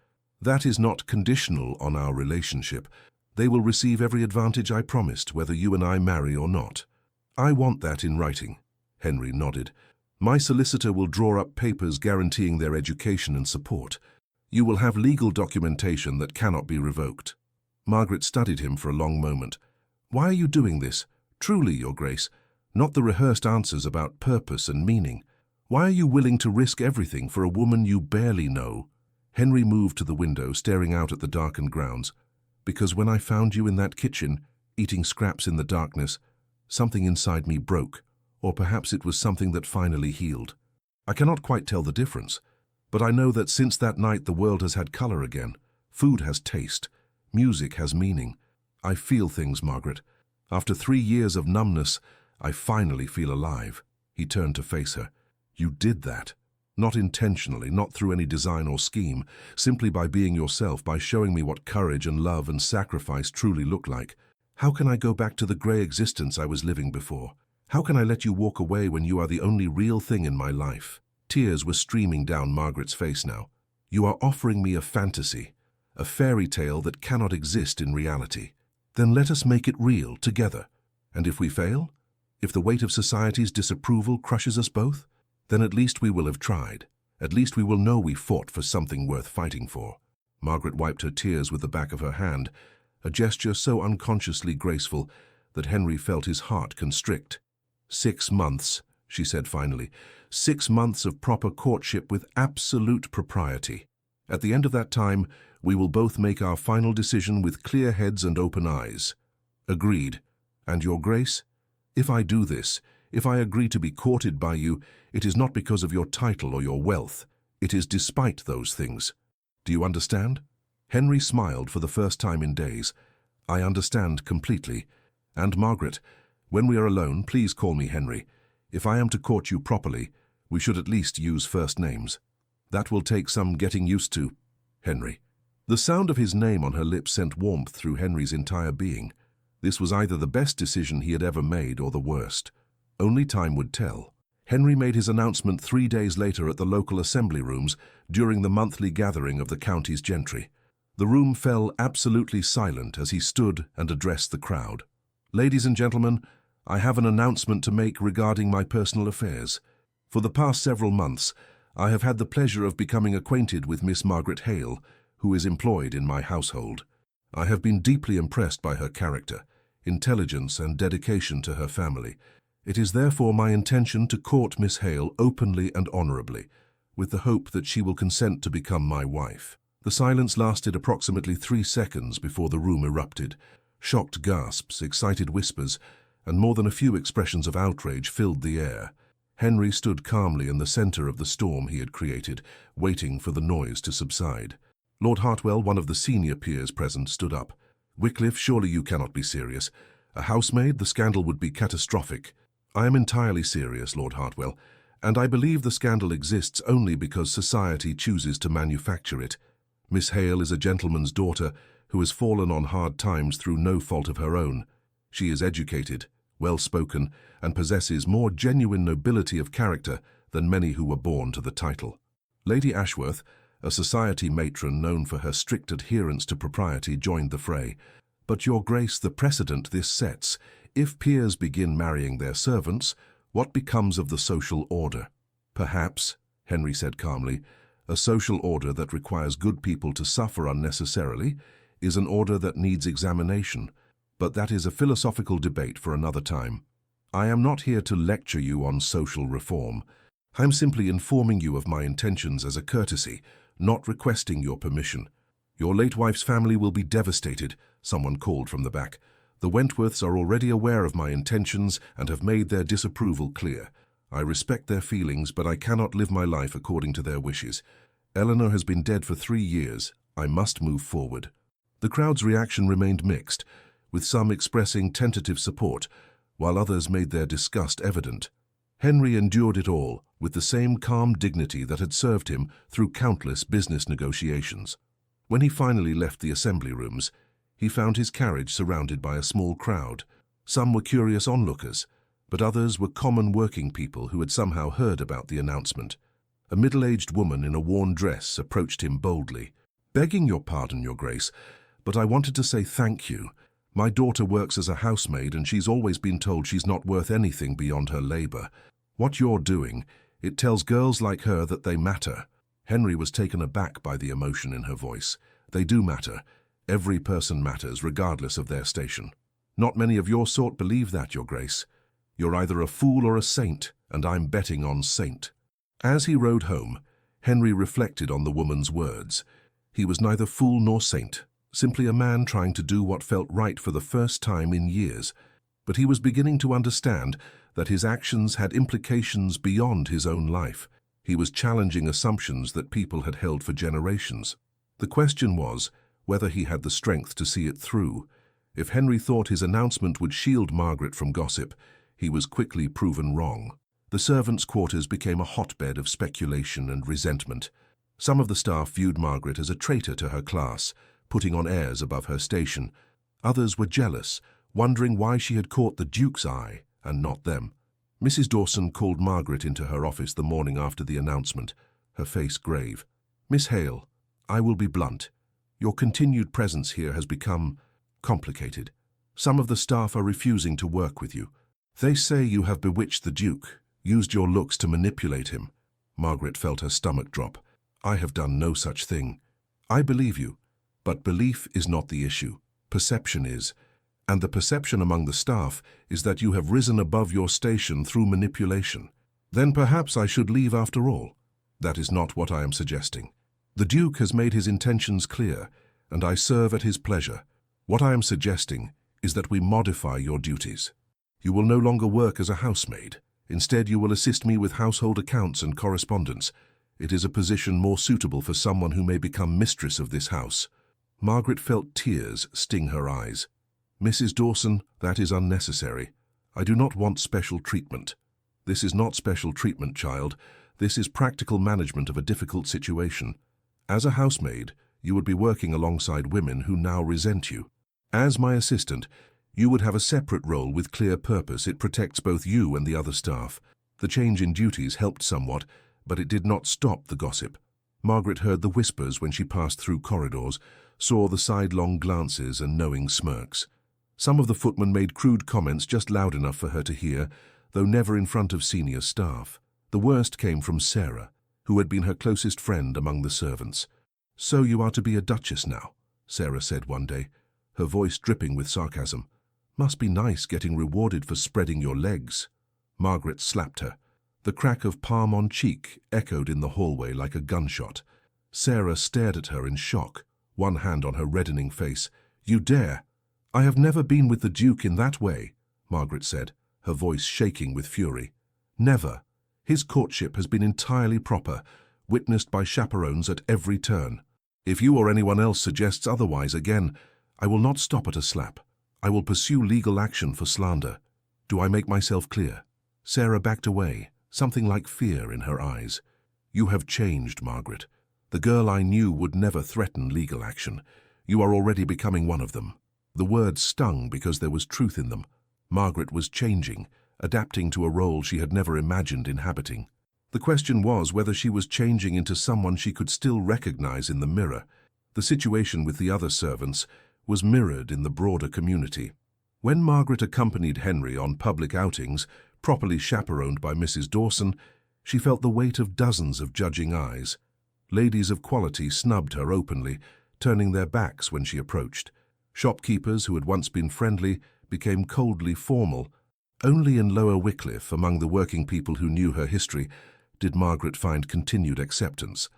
That is not conditional on our relationship. They will receive every advantage I promised, whether you and I marry or not." I want that in writing. Henry nodded. My solicitor will draw up papers guaranteeing their education and support. You will have legal documentation that cannot be revoked. Margaret studied him for a long moment. Why are you doing this? Truly, Your Grace, not the rehearsed answers about purpose and meaning. Why are you willing to risk everything for a woman you barely know? Henry moved to the window, staring out at the darkened grounds. Because when I found you in that kitchen, eating scraps in the darkness, something inside me broke, or perhaps it was something that finally healed. I cannot quite tell the difference, but I know that since that night the world has had color again. Food has taste. Music has meaning. I feel things, Margaret. After 3 years of numbness, I finally feel alive. He turned to face her. You did that. Not intentionally, not through any design or scheme, simply by being yourself, by showing me what courage and love and sacrifice truly look like. How can I go back to the grey existence I was living before? How can I let you walk away when you are the only real thing in my life? Tears were streaming down Margaret's face now. You are offering me a fantasy, a fairy tale that cannot exist in reality. Then let us make it real, together. And if we fail? If the weight of society's disapproval crushes us both? Then at least we will have tried. At least we will know we fought for something worth fighting for. Margaret wiped her tears with the back of her hand, a gesture so unconsciously graceful that Henry felt his heart constrict. 6 months, she said finally. 6 months of proper courtship with absolute propriety. At the end of that time, we will both make our final decision with clear heads and open eyes. Agreed. And Your Grace, if I do this, if I agree to be courted by you, it is not because of your title or your wealth. It is despite those things. Do you understand? Henry smiled for the first time in days. I understand completely. And Margaret, when we are alone, please call me Henry. If I am to court you properly, we should at least use first names. That will take some getting used to. Henry. The sound of his name on her lips sent warmth through Henry's entire being. This was either the best decision he had ever made or the worst. Only time would tell. Henry made his announcement 3 days later at the local assembly rooms during the monthly gathering of the county's gentry. The room fell absolutely silent as he stood and addressed the crowd. Ladies and gentlemen, I have an announcement to make regarding my personal affairs. For the past several months, I have had the pleasure of becoming acquainted with Miss Margaret Hale, who is employed in my household. I have been deeply impressed by her character, intelligence, and dedication to her family. It is therefore my intention to court Miss Hale openly and honorably, with the hope that she will consent to become my wife. The silence lasted approximately 3 seconds before the room erupted. Shocked gasps, excited whispers, and more than a few expressions of outrage filled the air. Henry stood calmly in the center of the storm he had created, waiting for the noise to subside. Lord Hartwell, one of the senior peers present, stood up. Wycliffe, surely you cannot be serious. A housemaid, the scandal would be catastrophic. I am entirely serious, Lord Hartwell, and I believe the scandal exists only because society chooses to manufacture it. Miss Hale is a gentleman's daughter who has fallen on hard times through no fault of her own. She is educated, well-spoken, and possesses more genuine nobility of character than many who were born to the title. Lady Ashworth, a society matron known for her strict adherence to propriety, joined the fray. But Your Grace, the precedent this sets, if peers begin marrying their servants, what becomes of the social order? Perhaps, Henry said calmly, a social order that requires good people to suffer unnecessarily is an order that needs examination, but that is a philosophical debate for another time. I am not here to lecture you on social reform. I am simply informing you of my intentions as a courtesy, not requesting your permission. Your late wife's family will be devastated, someone called from the back. The Wentworths are already aware of my intentions and have made their disapproval clear. I respect their feelings, but I cannot live my life according to their wishes. Eleanor has been dead for 3 years. I must move forward. The crowd's reaction remained mixed, with some expressing tentative support, while others made their disgust evident. Henry endured it all with the same calm dignity that had served him through countless business negotiations. When he finally left the assembly rooms, he found his carriage surrounded by a small crowd. Some were curious onlookers, but others were common working people who had somehow heard about the announcement. A middle-aged woman in a worn dress approached him boldly. "Begging your pardon, Your Grace, but I wanted to say thank you. My daughter works as a housemaid and she's always been told she's not worth anything beyond her labor. What you're doing, it tells girls like her that they matter." Henry was taken aback by the emotion in her voice. "They do matter. Every person matters, regardless of their station. Not many of your sort believe that, Your Grace. You're either a fool or a saint, and I'm betting on saint." As he rode home, Henry reflected on the woman's words. He was neither fool nor saint, simply a man trying to do what felt right for the first time in years. But he was beginning to understand that his actions had implications beyond his own life. He was challenging assumptions that people had held for generations. The question was whether he had the strength to see it through. If Henry thought his announcement would shield Margaret from gossip, he was quickly proven wrong. The servants' quarters became a hotbed of speculation and resentment. Some of the staff viewed Margaret as a traitor to her class, putting on airs above her station. Others were jealous, wondering why she had caught the Duke's eye and not them. Mrs. Dawson called Margaret into her office the morning after the announcement, her face grave. "Miss Hale, I will be blunt. Your continued presence here has become complicated. Some of the staff are refusing to work with you. They say you have bewitched the Duke, used your looks to manipulate him." Margaret felt her stomach drop. "I have done no such thing." "I believe you, but belief is not the issue. Perception is. And the perception among the staff is that you have risen above your station through manipulation. Then perhaps I should leave after all. That is not what I am suggesting. The Duke has made his intentions clear, and I serve at his pleasure. What I am suggesting is that we modify your duties. You will no longer work as a housemaid. Instead, you will assist me with household accounts and correspondence. It is a position more suitable for someone who may become mistress of this house." Margaret felt tears sting her eyes. "Mrs. Dawson, that is unnecessary. I do not want special treatment." "This is not special treatment, child. This is practical management of a difficult situation. As a housemaid, you would be working alongside women who now resent you. As my assistant, you would have a separate role with clear purpose. It protects both you and the other staff." The change in duties helped somewhat, but it did not stop the gossip. Margaret heard the whispers when she passed through corridors, saw the sidelong glances and knowing smirks. Some of the footmen made crude comments just loud enough for her to hear, though never in front of senior staff. The worst came from Sarah, who had been her closest friend among the servants. "So you are to be a duchess now," Sarah said one day, her voice dripping with sarcasm. "Must be nice getting rewarded for spreading your legs." Margaret slapped her. The crack of palm on cheek echoed in the hallway like a gunshot. Sarah stared at her in shock, one hand on her reddening face. "You dare!" "I have never been with the Duke in that way," Margaret said, her voice shaking with fury. "Never. His courtship has been entirely proper, witnessed by chaperones at every turn. If you or anyone else suggests otherwise again, I will not stop at a slap. I will pursue legal action for slander. Do I make myself clear?" Sarah backed away, something like fear in her eyes. "You have changed, Margaret. The girl I knew would never threaten legal action. You are already becoming one of them." The words stung because there was truth in them. Margaret was changing, adapting to a role she had never imagined inhabiting. The question was whether she was changing into someone she could still recognize in the mirror. The situation with the other servants was mirrored in the broader community. When Margaret accompanied Henry on public outings, properly chaperoned by Mrs. Dawson, she felt the weight of dozens of judging eyes. Ladies of quality snubbed her openly, turning their backs when she approached. Shopkeepers who had once been friendly became coldly formal. Only in Lower Wycliffe, among the working people who knew her history, did Margaret find continued acceptance.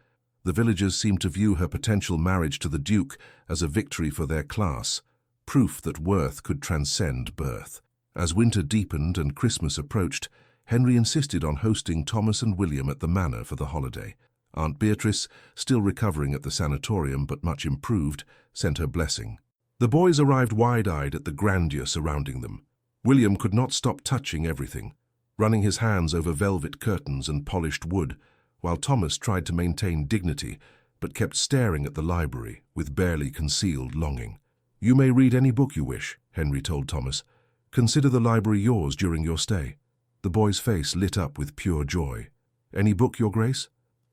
The villagers seemed to view her potential marriage to the Duke as a victory for their class, proof that worth could transcend birth. As winter deepened and Christmas approached, Henry insisted on hosting Thomas and William at the manor for the holiday. Aunt Beatrice, still recovering at the sanatorium but much improved, sent her blessing. The boys arrived wide-eyed at the grandeur surrounding them. William could not stop touching everything, running his hands over velvet curtains and polished wood, while Thomas tried to maintain dignity but kept staring at the library with barely concealed longing. "You may read any book you wish," Henry told Thomas. "Consider the library yours during your stay." The boy's face lit up with pure joy. "Any book, Your Grace?"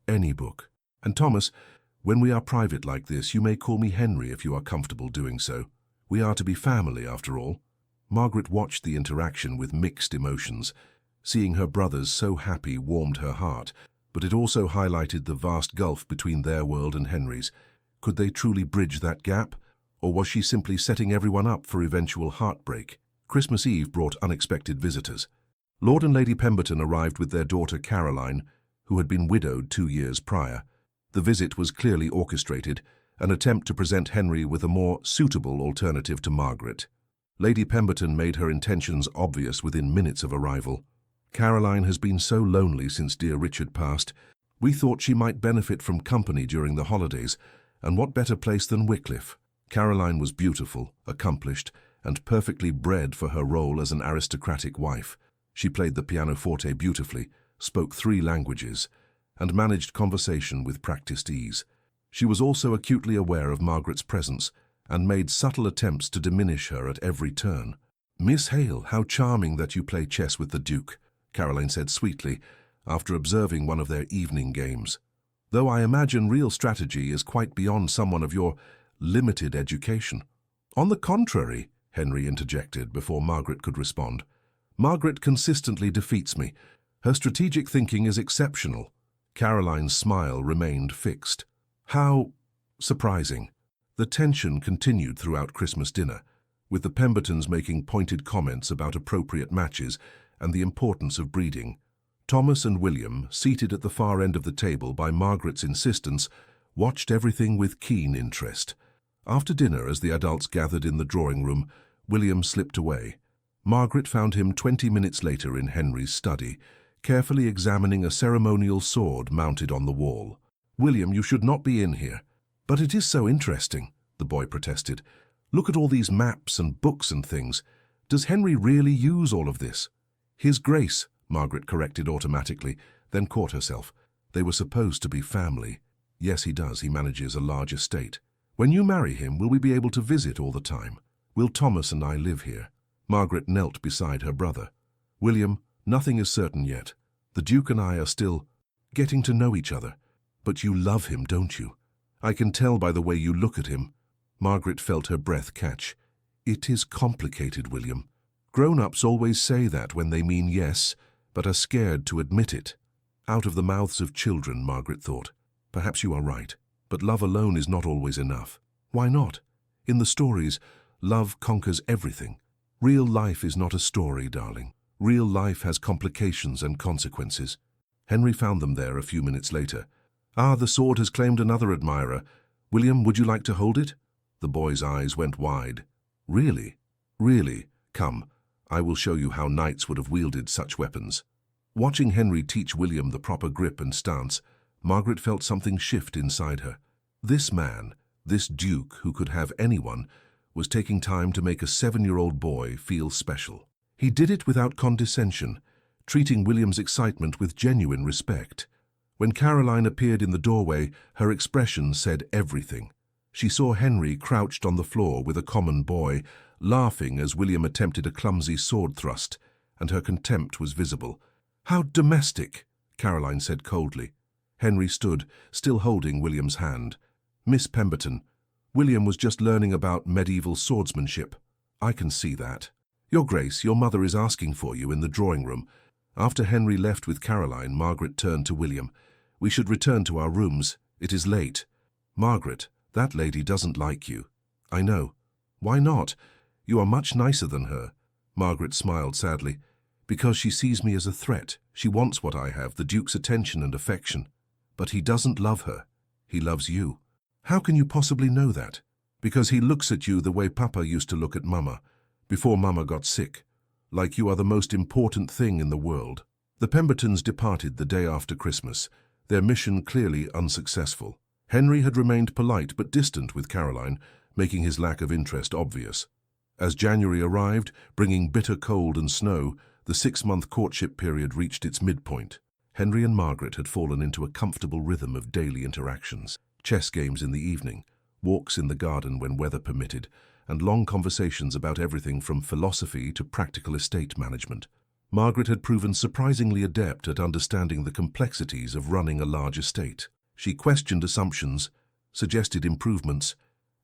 "Any book. And Thomas, when we are private like this, you may call me Henry if you are comfortable doing so." We are to be family, after all. Margaret watched the interaction with mixed emotions. Seeing her brothers so happy warmed her heart, but it also highlighted the vast gulf between their world and Henry's. Could they truly bridge that gap? Or was she simply setting everyone up for eventual heartbreak? Christmas Eve brought unexpected visitors. Lord and Lady Pemberton arrived with their daughter Caroline, who had been widowed 2 years prior. The visit was clearly orchestrated, an attempt to present Henry with a more suitable alternative to Margaret. Lady Pemberton made her intentions obvious within minutes of arrival. Caroline has been so lonely since dear Richard passed. We thought she might benefit from company during the holidays, and what better place than Wycliffe? Caroline was beautiful, accomplished, and perfectly bred for her role as an aristocratic wife. She played the pianoforte beautifully, spoke 3 languages, and managed conversation with practiced ease. She was also acutely aware of Margaret's presence and made subtle attempts to diminish her at every turn. "Miss Hale, how charming that you play chess with the Duke," Caroline said sweetly, after observing one of their evening games. "Though I imagine real strategy is quite beyond someone of your limited education." "On the contrary," Henry interjected before Margaret could respond. "Margaret consistently defeats me. Her strategic thinking is exceptional." Caroline's smile remained fixed. "How surprising." The tension continued throughout Christmas dinner, with the Pembertons making pointed comments about appropriate matches and the importance of breeding. Thomas and William, seated at the far end of the table by Margaret's insistence, watched everything with keen interest. After dinner, as the adults gathered in the drawing room, William slipped away. Margaret found him 20 minutes later in Henry's study, carefully examining a ceremonial sword mounted on the wall. "William, you should not be in here." "But it is so interesting," the boy protested. "Look at all these maps and books and things. Does Henry really use all of this?" "His Grace," Margaret corrected automatically, then caught herself. They were supposed to be family. "Yes, he does. He manages a large estate." "When you marry him, will we be able to visit all the time? Will Thomas and I live here?" Margaret knelt beside her brother. "William, nothing is certain yet. The Duke and I are still getting to know each other. But you love him, don't you? I can tell by the way you look at him." Margaret felt her breath catch. "It is complicated, William. Grown-ups always say that when they mean yes, but are scared to admit it." Out of the mouths of children, Margaret thought. Perhaps you are right, but love alone is not always enough. Why not? In the stories, love conquers everything. Real life is not a story, darling. Real life has complications and consequences. Henry found them there a few minutes later. "Ah, the sword has claimed another admirer. William, would you like to hold it?" The boy's eyes went wide. "Really? Really? Come, I will show you how knights would have wielded such weapons." Watching Henry teach William the proper grip and stance, Margaret felt something shift inside her. This man, this Duke who could have anyone, was taking time to make a 7-year-old boy feel special. He did it without condescension, treating William's excitement with genuine respect. When Caroline appeared in the doorway, her expression said everything. She saw Henry crouched on the floor with a common boy, laughing as William attempted a clumsy sword thrust, and her contempt was visible. "How domestic," Caroline said coldly. Henry stood, still holding William's hand. "Miss Pemberton, William was just learning about medieval swordsmanship." "I can see that." "Your Grace, your mother is asking for you in the drawing room." After Henry left with Caroline, Margaret turned to William. "We should return to our rooms. It is late." "Margaret, that lady doesn't like you." "I know." "Why not? You are much nicer than her." Margaret smiled sadly. "Because she sees me as a threat. She wants what I have, the Duke's attention and affection. But he doesn't love her. He loves you." "How can you possibly know that?" "Because he looks at you the way Papa used to look at Mama, before Mama got sick. Like you are the most important thing in the world." The Pembertons departed the day after Christmas, their mission clearly unsuccessful. Henry had remained polite but distant with Caroline, making his lack of interest obvious. As January arrived, bringing bitter cold and snow, the 6-month courtship period reached its midpoint. Henry and Margaret had fallen into a comfortable rhythm of daily interactions. Chess games in the evening, walks in the garden when weather permitted, and long conversations about everything from philosophy to practical estate management. Margaret had proven surprisingly adept at understanding the complexities of running a large estate. She questioned assumptions, suggested improvements,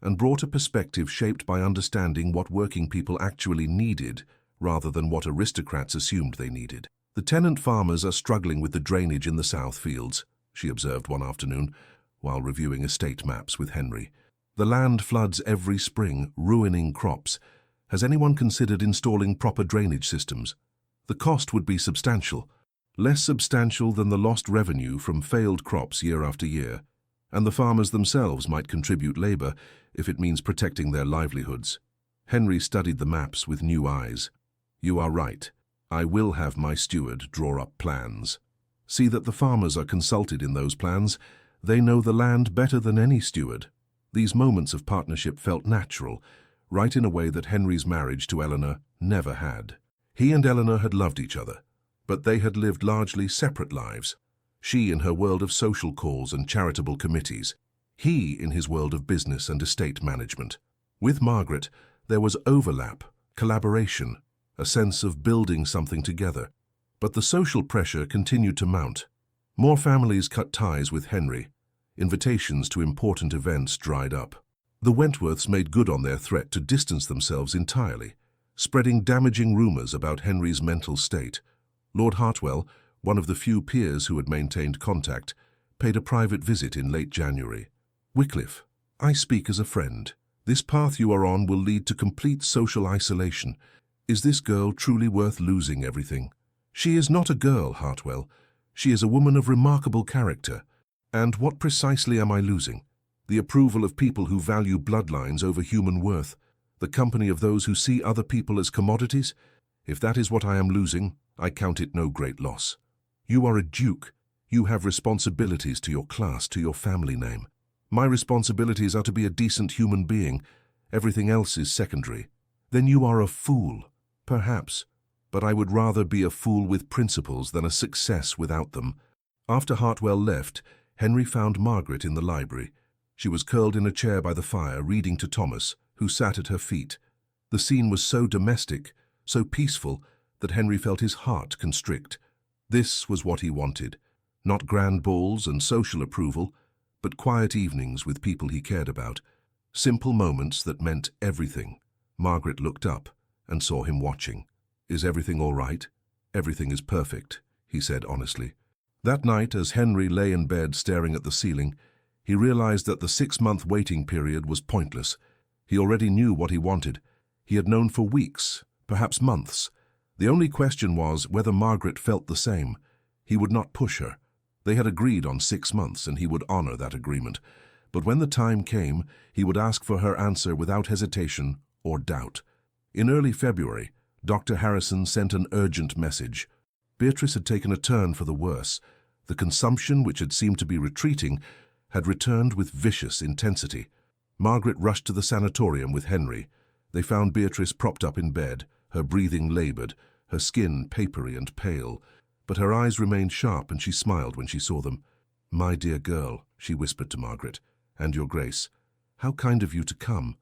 and brought a perspective shaped by understanding what working people actually needed rather than what aristocrats assumed they needed. "The tenant farmers are struggling with the drainage in the south fields," she observed one afternoon while reviewing estate maps with Henry. "The land floods every spring, ruining crops. Has anyone considered installing proper drainage systems? The cost would be substantial, less substantial than the lost revenue from failed crops year after year, and the farmers themselves might contribute labor if it means protecting their livelihoods." Henry studied the maps with new eyes. "You are right. I will have my steward draw up plans. See that the farmers are consulted in those plans. They know the land better than any steward." These moments of partnership felt natural, right in a way that Henry's marriage to Eleanor never had. He and Eleanor had loved each other, but they had lived largely separate lives. She in her world of social calls and charitable committees, he in his world of business and estate management. With Margaret, there was overlap, collaboration, a sense of building something together. But the social pressure continued to mount. More families cut ties with Henry. Invitations to important events dried up. The Wentworths made good on their threat to distance themselves entirely, spreading damaging rumors about Henry's mental state. Lord Hartwell, one of the few peers who had maintained contact, paid a private visit in late January. "Wycliffe, I speak as a friend. This path you are on will lead to complete social isolation. Is this girl truly worth losing everything?" "She is not a girl, Hartwell. She is a woman of remarkable character. And what precisely am I losing? The approval of people who value bloodlines over human worth, the company of those who see other people as commodities? If that is what I am losing, I count it no great loss. You are a duke. You have responsibilities to your class, to your family name. My responsibilities are to be a decent human being. Everything else is secondary. Then you are a fool, perhaps. But I would rather be a fool with principles than a success without them." After Hartwell left, Henry found Margaret in the library. She was curled in a chair by the fire, reading to Thomas, who sat at her feet. The scene was so domestic, so peaceful, that Henry felt his heart constrict. This was what he wanted. Not grand balls and social approval, but quiet evenings with people he cared about. Simple moments that meant everything. Margaret looked up and saw him watching. "Is everything all right?" "Everything is perfect," he said honestly. That night, as Henry lay in bed staring at the ceiling, he realized that the 6-month waiting period was pointless. He already knew what he wanted. He had known for weeks, perhaps months. The only question was whether Margaret felt the same. He would not push her. They had agreed on 6 months, and he would honor that agreement. But when the time came, he would ask for her answer without hesitation or doubt. In early February, Dr. Harrison sent an urgent message. Beatrice had taken a turn for the worse. The consumption, which had seemed to be retreating, had returned with vicious intensity. Margaret rushed to the sanatorium with Henry. They found Beatrice propped up in bed, her breathing labored, her skin papery and pale. But her eyes remained sharp, and she smiled when she saw them. "My dear girl," she whispered to Margaret, "and your Grace, how kind of you to come.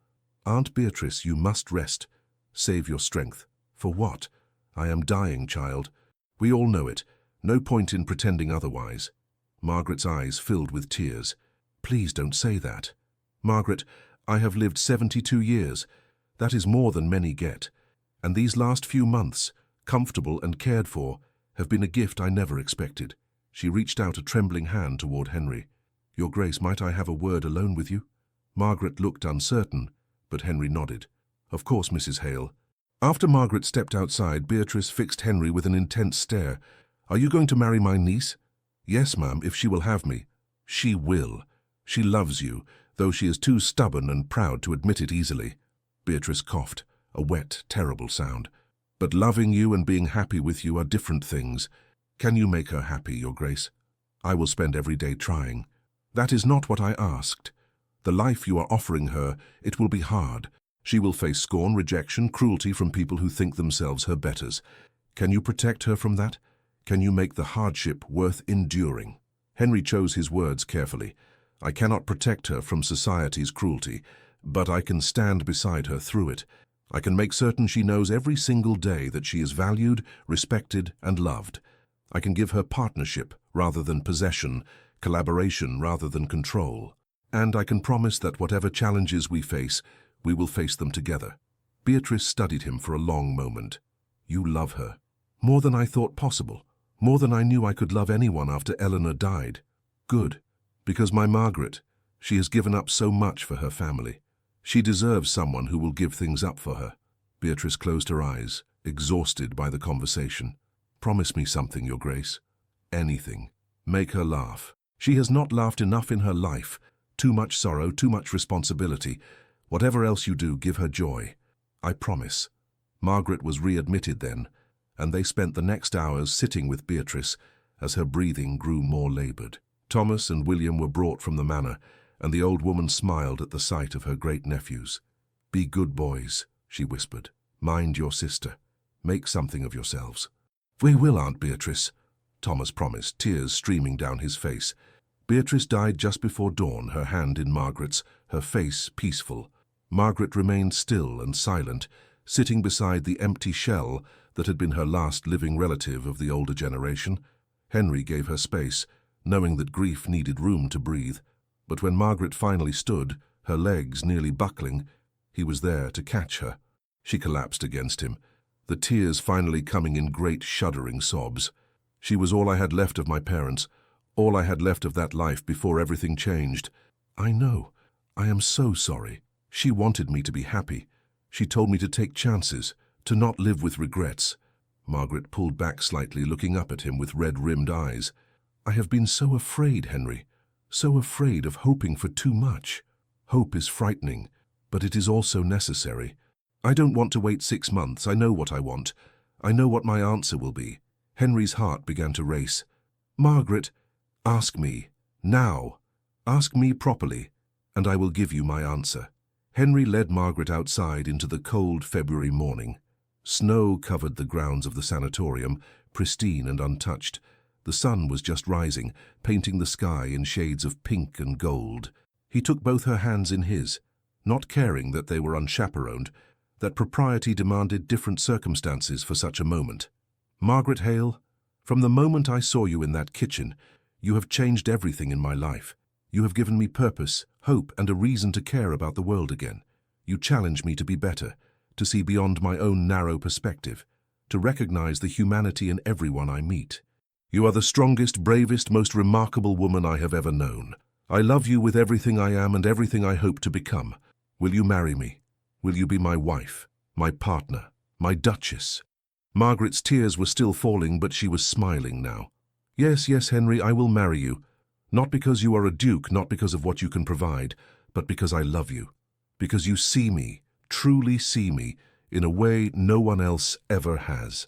Aunt Beatrice, you must rest. Save your strength." "For what?" "I am dying, child. We all know it. No point in pretending otherwise." Margaret's eyes filled with tears. "Please don't say that." "Margaret, I have lived 72 years. That is more than many get. And these last few months, comfortable and cared for, have been a gift I never expected." She reached out a trembling hand toward Henry. "Your Grace, might I have a word alone with you?" Margaret looked uncertain, but Henry nodded. "Of course, Mrs. Hale." After Margaret stepped outside, Beatrice fixed Henry with an intense stare. "Are you going to marry my niece?" "Yes, ma'am, if she will have me." "She will. She loves you, though she is too stubborn and proud to admit it easily." Beatrice coughed, a wet, terrible sound. "But loving you and being happy with you are different things. Can you make her happy, Your Grace?" "I will spend every day trying." "That is not what I asked. The life you are offering her, it will be hard. She will face scorn, rejection, cruelty from people who think themselves her betters. Can you protect her from that? Can you make the hardship worth enduring?" Henry chose his words carefully. "I cannot protect her from society's cruelty, but I can stand beside her through it. I can make certain she knows every single day that she is valued, respected, and loved. I can give her partnership rather than possession, collaboration rather than control. And I can promise that whatever challenges we face, we will face them together." Beatrice studied him for a long moment. "You love her. More than I thought possible. More than I knew I could love anyone after Eleanor died." "Good. Because my Margaret, she has given up so much for her family. She deserves someone who will give things up for her." Beatrice closed her eyes, exhausted by the conversation. "Promise me something, Your Grace. Anything. Make her laugh. She has not laughed enough in her life. Too much sorrow, too much responsibility. Whatever else you do, give her joy. I promise." Margaret was readmitted then, and they spent the next hours sitting with Beatrice as her breathing grew more laboured. Thomas and William were brought from the manor, and the old woman smiled at the sight of her great-nephews. "Be good boys," she whispered. "Mind your sister. Make something of yourselves." "We will, Aunt Beatrice," Thomas promised, tears streaming down his face. Beatrice died just before dawn, her hand in Margaret's, her face peaceful. Margaret remained still and silent, sitting beside the empty shell that had been her last living relative of the older generation. Henry gave her space, knowing that grief needed room to breathe. But when Margaret finally stood, her legs nearly buckling, he was there to catch her. She collapsed against him, the tears finally coming in great shuddering sobs. "She was all I had left of my parents, all I had left of that life before everything changed. I know. I am so sorry. She wanted me to be happy. She told me to take chances, to not live with regrets." Margaret pulled back slightly, looking up at him with red-rimmed eyes. "I have been so afraid, Henry, so afraid of hoping for too much. Hope is frightening, but it is also necessary. I don't want to wait 6 months. I know what I want. I know what my answer will be." Henry's heart began to race. "Margaret, ask me, now. Ask me properly, and I will give you my answer." Henry led Margaret outside into the cold February morning. Snow covered the grounds of the sanatorium, pristine and untouched. The sun was just rising, painting the sky in shades of pink and gold. He took both her hands in his, not caring that they were unchaperoned, that propriety demanded different circumstances for such a moment. "Margaret Hale, from the moment I saw you in that kitchen, you have changed everything in my life. You have given me purpose, hope, and a reason to care about the world again. You challenge me to be better, to see beyond my own narrow perspective, to recognize the humanity in everyone I meet. You are the strongest, bravest, most remarkable woman I have ever known. I love you with everything I am and everything I hope to become. Will you marry me? Will you be my wife, my partner, my duchess?" Margaret's tears were still falling, but she was smiling now. "Yes, yes, Henry, I will marry you. Not because you are a duke, not because of what you can provide, but because I love you. Because you see me, truly see me, in a way no one else ever has.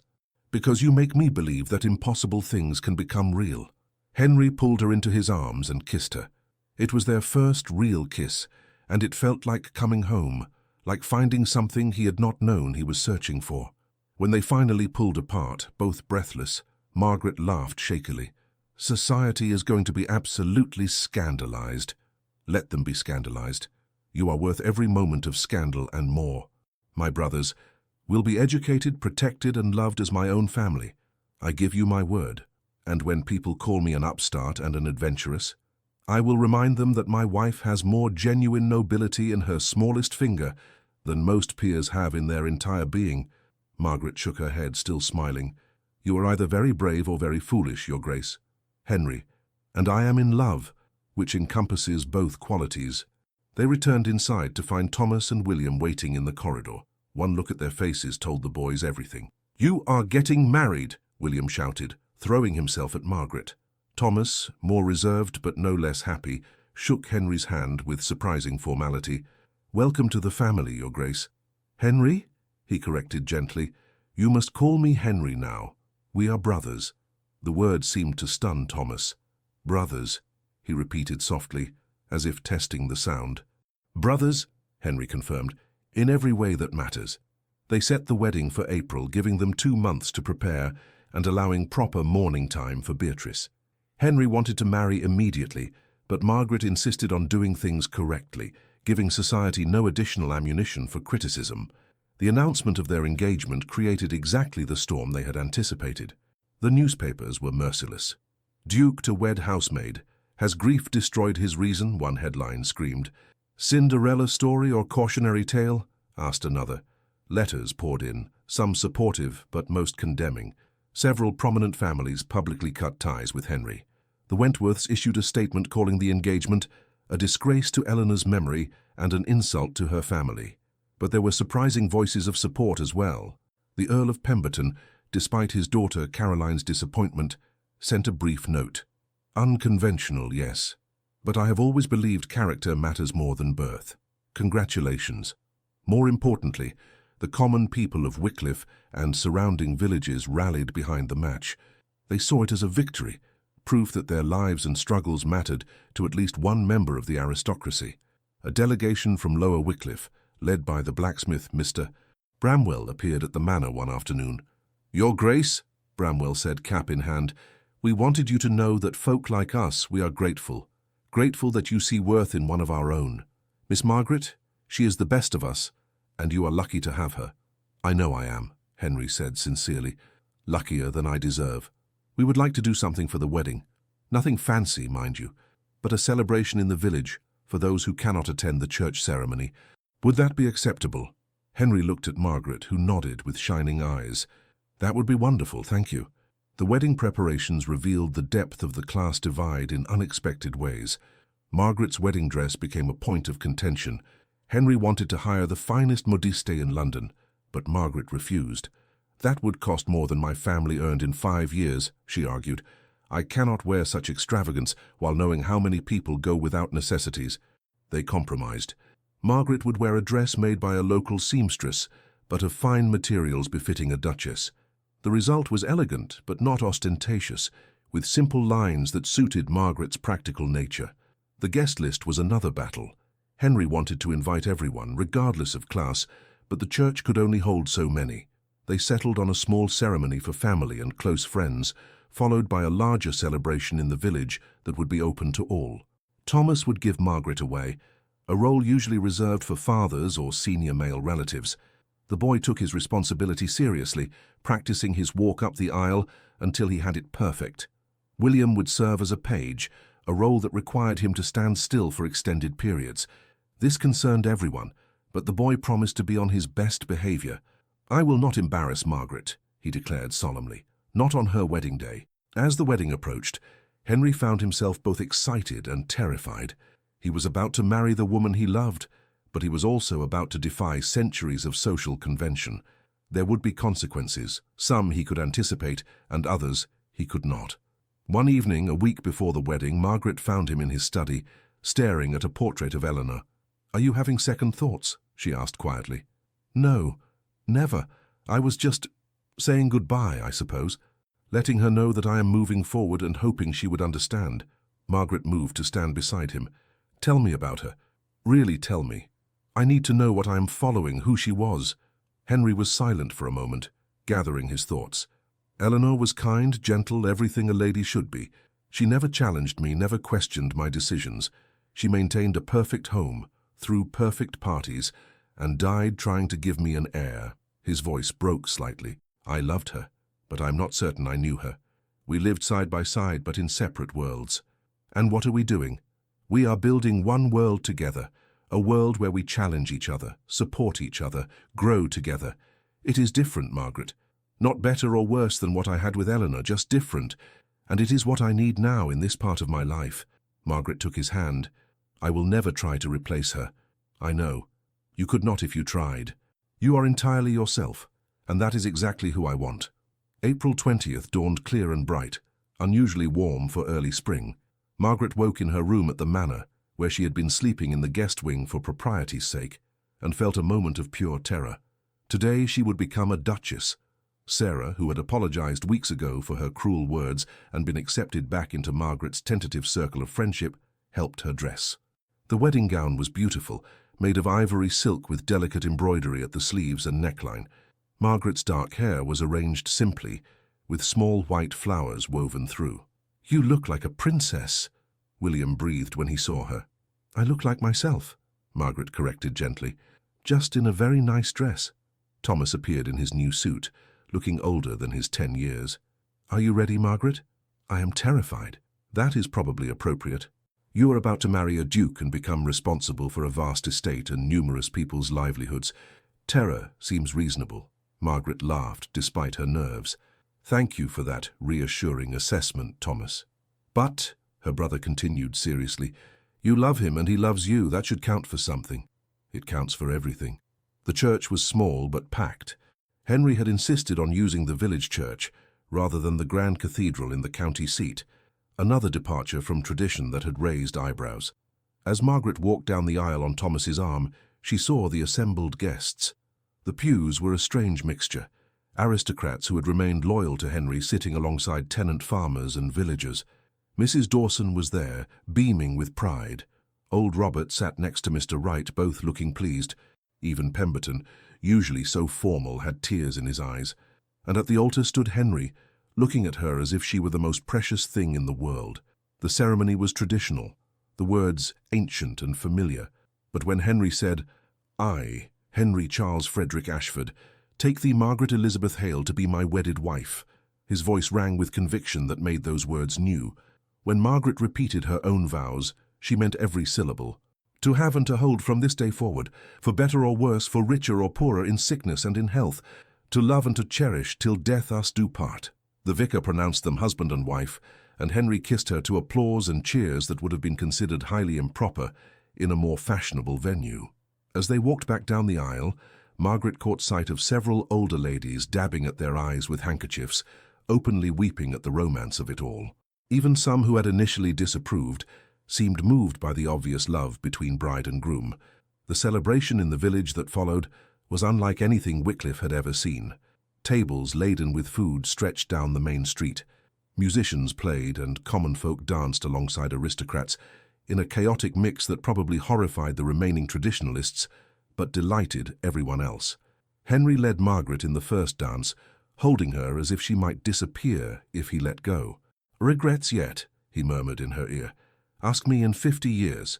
Because you make me believe that impossible things can become real." Henry pulled her into his arms and kissed her. It was their first real kiss, and it felt like coming home, like finding something he had not known he was searching for. When they finally pulled apart, both breathless, Margaret laughed shakily. "Society is going to be absolutely scandalized." "Let them be scandalized. You are worth every moment of scandal and more. My brothers, we'll be educated, protected, and loved as my own family. I give you my word. And when people call me an upstart and an adventuress, I will remind them that my wife has more genuine nobility in her smallest finger than most peers have in their entire being." Margaret shook her head, still smiling. "You are either very brave or very foolish, Your Grace. Henry, and I am in love, which encompasses both qualities." They returned inside to find Thomas and William waiting in the corridor. One look at their faces told the boys everything. "You are getting married," William shouted, throwing himself at Margaret. Thomas, more reserved but no less happy, shook Henry's hand with surprising formality. "Welcome to the family, Your Grace." "Henry?" he corrected gently. "You must call me Henry now. We are brothers." The word seemed to stun Thomas. "Brothers," he repeated softly, as if testing the sound. "Brothers," Henry confirmed, "in every way that matters." They set the wedding for April, giving them 2 months to prepare and allowing proper mourning time for Beatrice. Henry wanted to marry immediately, but Margaret insisted on doing things correctly, giving society no additional ammunition for criticism. The announcement of their engagement created exactly the storm they had anticipated. The newspapers were merciless. "Duke to wed housemaid. Has grief destroyed his reason? One headline screamed. Cinderella story or cautionary tale? Asked another. Letters poured in, some supportive but most condemning. Several prominent families publicly cut ties with Henry. The Wentworths issued a statement calling the engagement a disgrace to Eleanor's memory and an insult to her family. But there were surprising voices of support as well. The Earl of Pemberton, despite his daughter Caroline's disappointment, sent a brief note. Unconventional, yes, but I have always believed character matters more than birth. Congratulations. More importantly, the common people of Wycliffe and surrounding villages rallied behind the match. They saw it as a victory, proof that their lives and struggles mattered to at least one member of the aristocracy. A delegation from Lower Wycliffe, led by the blacksmith Mr. Bramwell, appeared at the manor one afternoon. Your Grace, Bramwell said, cap in hand, we wanted you to know that folk like us, we are grateful. Grateful that you see worth in one of our own. Miss Margaret, she is the best of us, and you are lucky to have her. I know I am, Henry said sincerely, luckier than I deserve. We would like to do something for the wedding. Nothing fancy, mind you, but a celebration in the village for those who cannot attend the church ceremony. Would that be acceptable? Henry looked at Margaret, who nodded with shining eyes. That would be wonderful, thank you. The wedding preparations revealed the depth of the class divide in unexpected ways. Margaret's wedding dress became a point of contention. Henry wanted to hire the finest modiste in London, but Margaret refused. That would cost more than my family earned in 5 years, she argued. I cannot wear such extravagance while knowing how many people go without necessities. They compromised. Margaret would wear a dress made by a local seamstress, but of fine materials befitting a duchess. The result was elegant, but not ostentatious, with simple lines that suited Margaret's practical nature. The guest list was another battle. Henry wanted to invite everyone, regardless of class, but the church could only hold so many. They settled on a small ceremony for family and close friends, followed by a larger celebration in the village that would be open to all. Thomas would give Margaret away, a role usually reserved for fathers or senior male relatives. The boy took his responsibility seriously, practicing his walk up the aisle until he had it perfect. William would serve as a page, a role that required him to stand still for extended periods. This concerned everyone, but the boy promised to be on his best behavior. I will not embarrass Margaret, he declared solemnly, not on her wedding day. As the wedding approached, Henry found himself both excited and terrified. He was about to marry the woman he loved, but he was also about to defy centuries of social convention. There would be consequences, some he could anticipate, and others he could not. One evening, a week before the wedding, Margaret found him in his study, staring at a portrait of Eleanor. Are you having second thoughts? She asked quietly. No, never. I was just saying goodbye, I suppose, letting her know that I am moving forward and hoping she would understand. Margaret moved to stand beside him. Tell me about her. Really tell me. I need to know what I am following, who she was. Henry was silent for a moment, gathering his thoughts. Eleanor was kind, gentle, everything a lady should be. She never challenged me, never questioned my decisions. She maintained a perfect home, threw perfect parties, and died trying to give me an heir. His voice broke slightly. I loved her, but I'm not certain I knew her. We lived side by side, but in separate worlds. And what are we doing? We are building one world together, a world where we challenge each other, support each other, grow together. It is different, Margaret. Not better or worse than what I had with Eleanor, just different. And it is what I need now in this part of my life. Margaret took his hand. I will never try to replace her. I know. You could not if you tried. You are entirely yourself, and that is exactly who I want. April 20th dawned clear and bright, unusually warm for early spring. Margaret woke in her room at the manor, where she had been sleeping in the guest wing for propriety's sake, and felt a moment of pure terror. Today she would become a duchess. Sarah, who had apologized weeks ago for her cruel words and been accepted back into Margaret's tentative circle of friendship, helped her dress. The wedding gown was beautiful, made of ivory silk with delicate embroidery at the sleeves and neckline. Margaret's dark hair was arranged simply, with small white flowers woven through. You look like a princess, William breathed when he saw her. I look like myself, Margaret corrected gently, just in a very nice dress. Thomas appeared in his new suit, looking older than his 10 years. Are you ready, Margaret? I am terrified. That is probably appropriate. You are about to marry a duke and become responsible for a vast estate and numerous people's livelihoods. Terror seems reasonable. Margaret laughed despite her nerves. Thank you for that reassuring assessment, Thomas. But, her brother continued seriously, you love him and he loves you. That should count for something. It counts for everything. The church was small but packed. Henry had insisted on using the village church rather than the grand cathedral in the county seat, another departure from tradition that had raised eyebrows. As Margaret walked down the aisle on Thomas's arm, she saw the assembled guests. The pews were a strange mixture. Aristocrats who had remained loyal to Henry sitting alongside tenant farmers and villagers. Mrs. Dawson was there, beaming with pride. Old Robert sat next to Mr. Wright, both looking pleased. Even Pemberton, usually so formal, had tears in his eyes. And at the altar stood Henry, looking at her as if she were the most precious thing in the world. The ceremony was traditional, the words ancient and familiar. But when Henry said, "I, Henry Charles Frederick Ashford, take thee Margaret Elizabeth Hale to be my wedded wife," his voice rang with conviction that made those words new. When Margaret repeated her own vows, she meant every syllable. To have and to hold from this day forward, for better or worse, for richer or poorer, in sickness and in health, to love and to cherish till death us do part. The vicar pronounced them husband and wife, and Henry kissed her to applause and cheers that would have been considered highly improper in a more fashionable venue. As they walked back down the aisle, Margaret caught sight of several older ladies dabbing at their eyes with handkerchiefs, openly weeping at the romance of it all. Even some who had initially disapproved seemed moved by the obvious love between bride and groom. The celebration in the village that followed was unlike anything Wycliffe had ever seen. Tables laden with food stretched down the main street. Musicians played and common folk danced alongside aristocrats in a chaotic mix that probably horrified the remaining traditionalists, but delighted everyone else. Henry led Margaret in the first dance, holding her as if she might disappear if he let go. "Regrets yet?" he murmured in her ear. "Ask me in 50 years.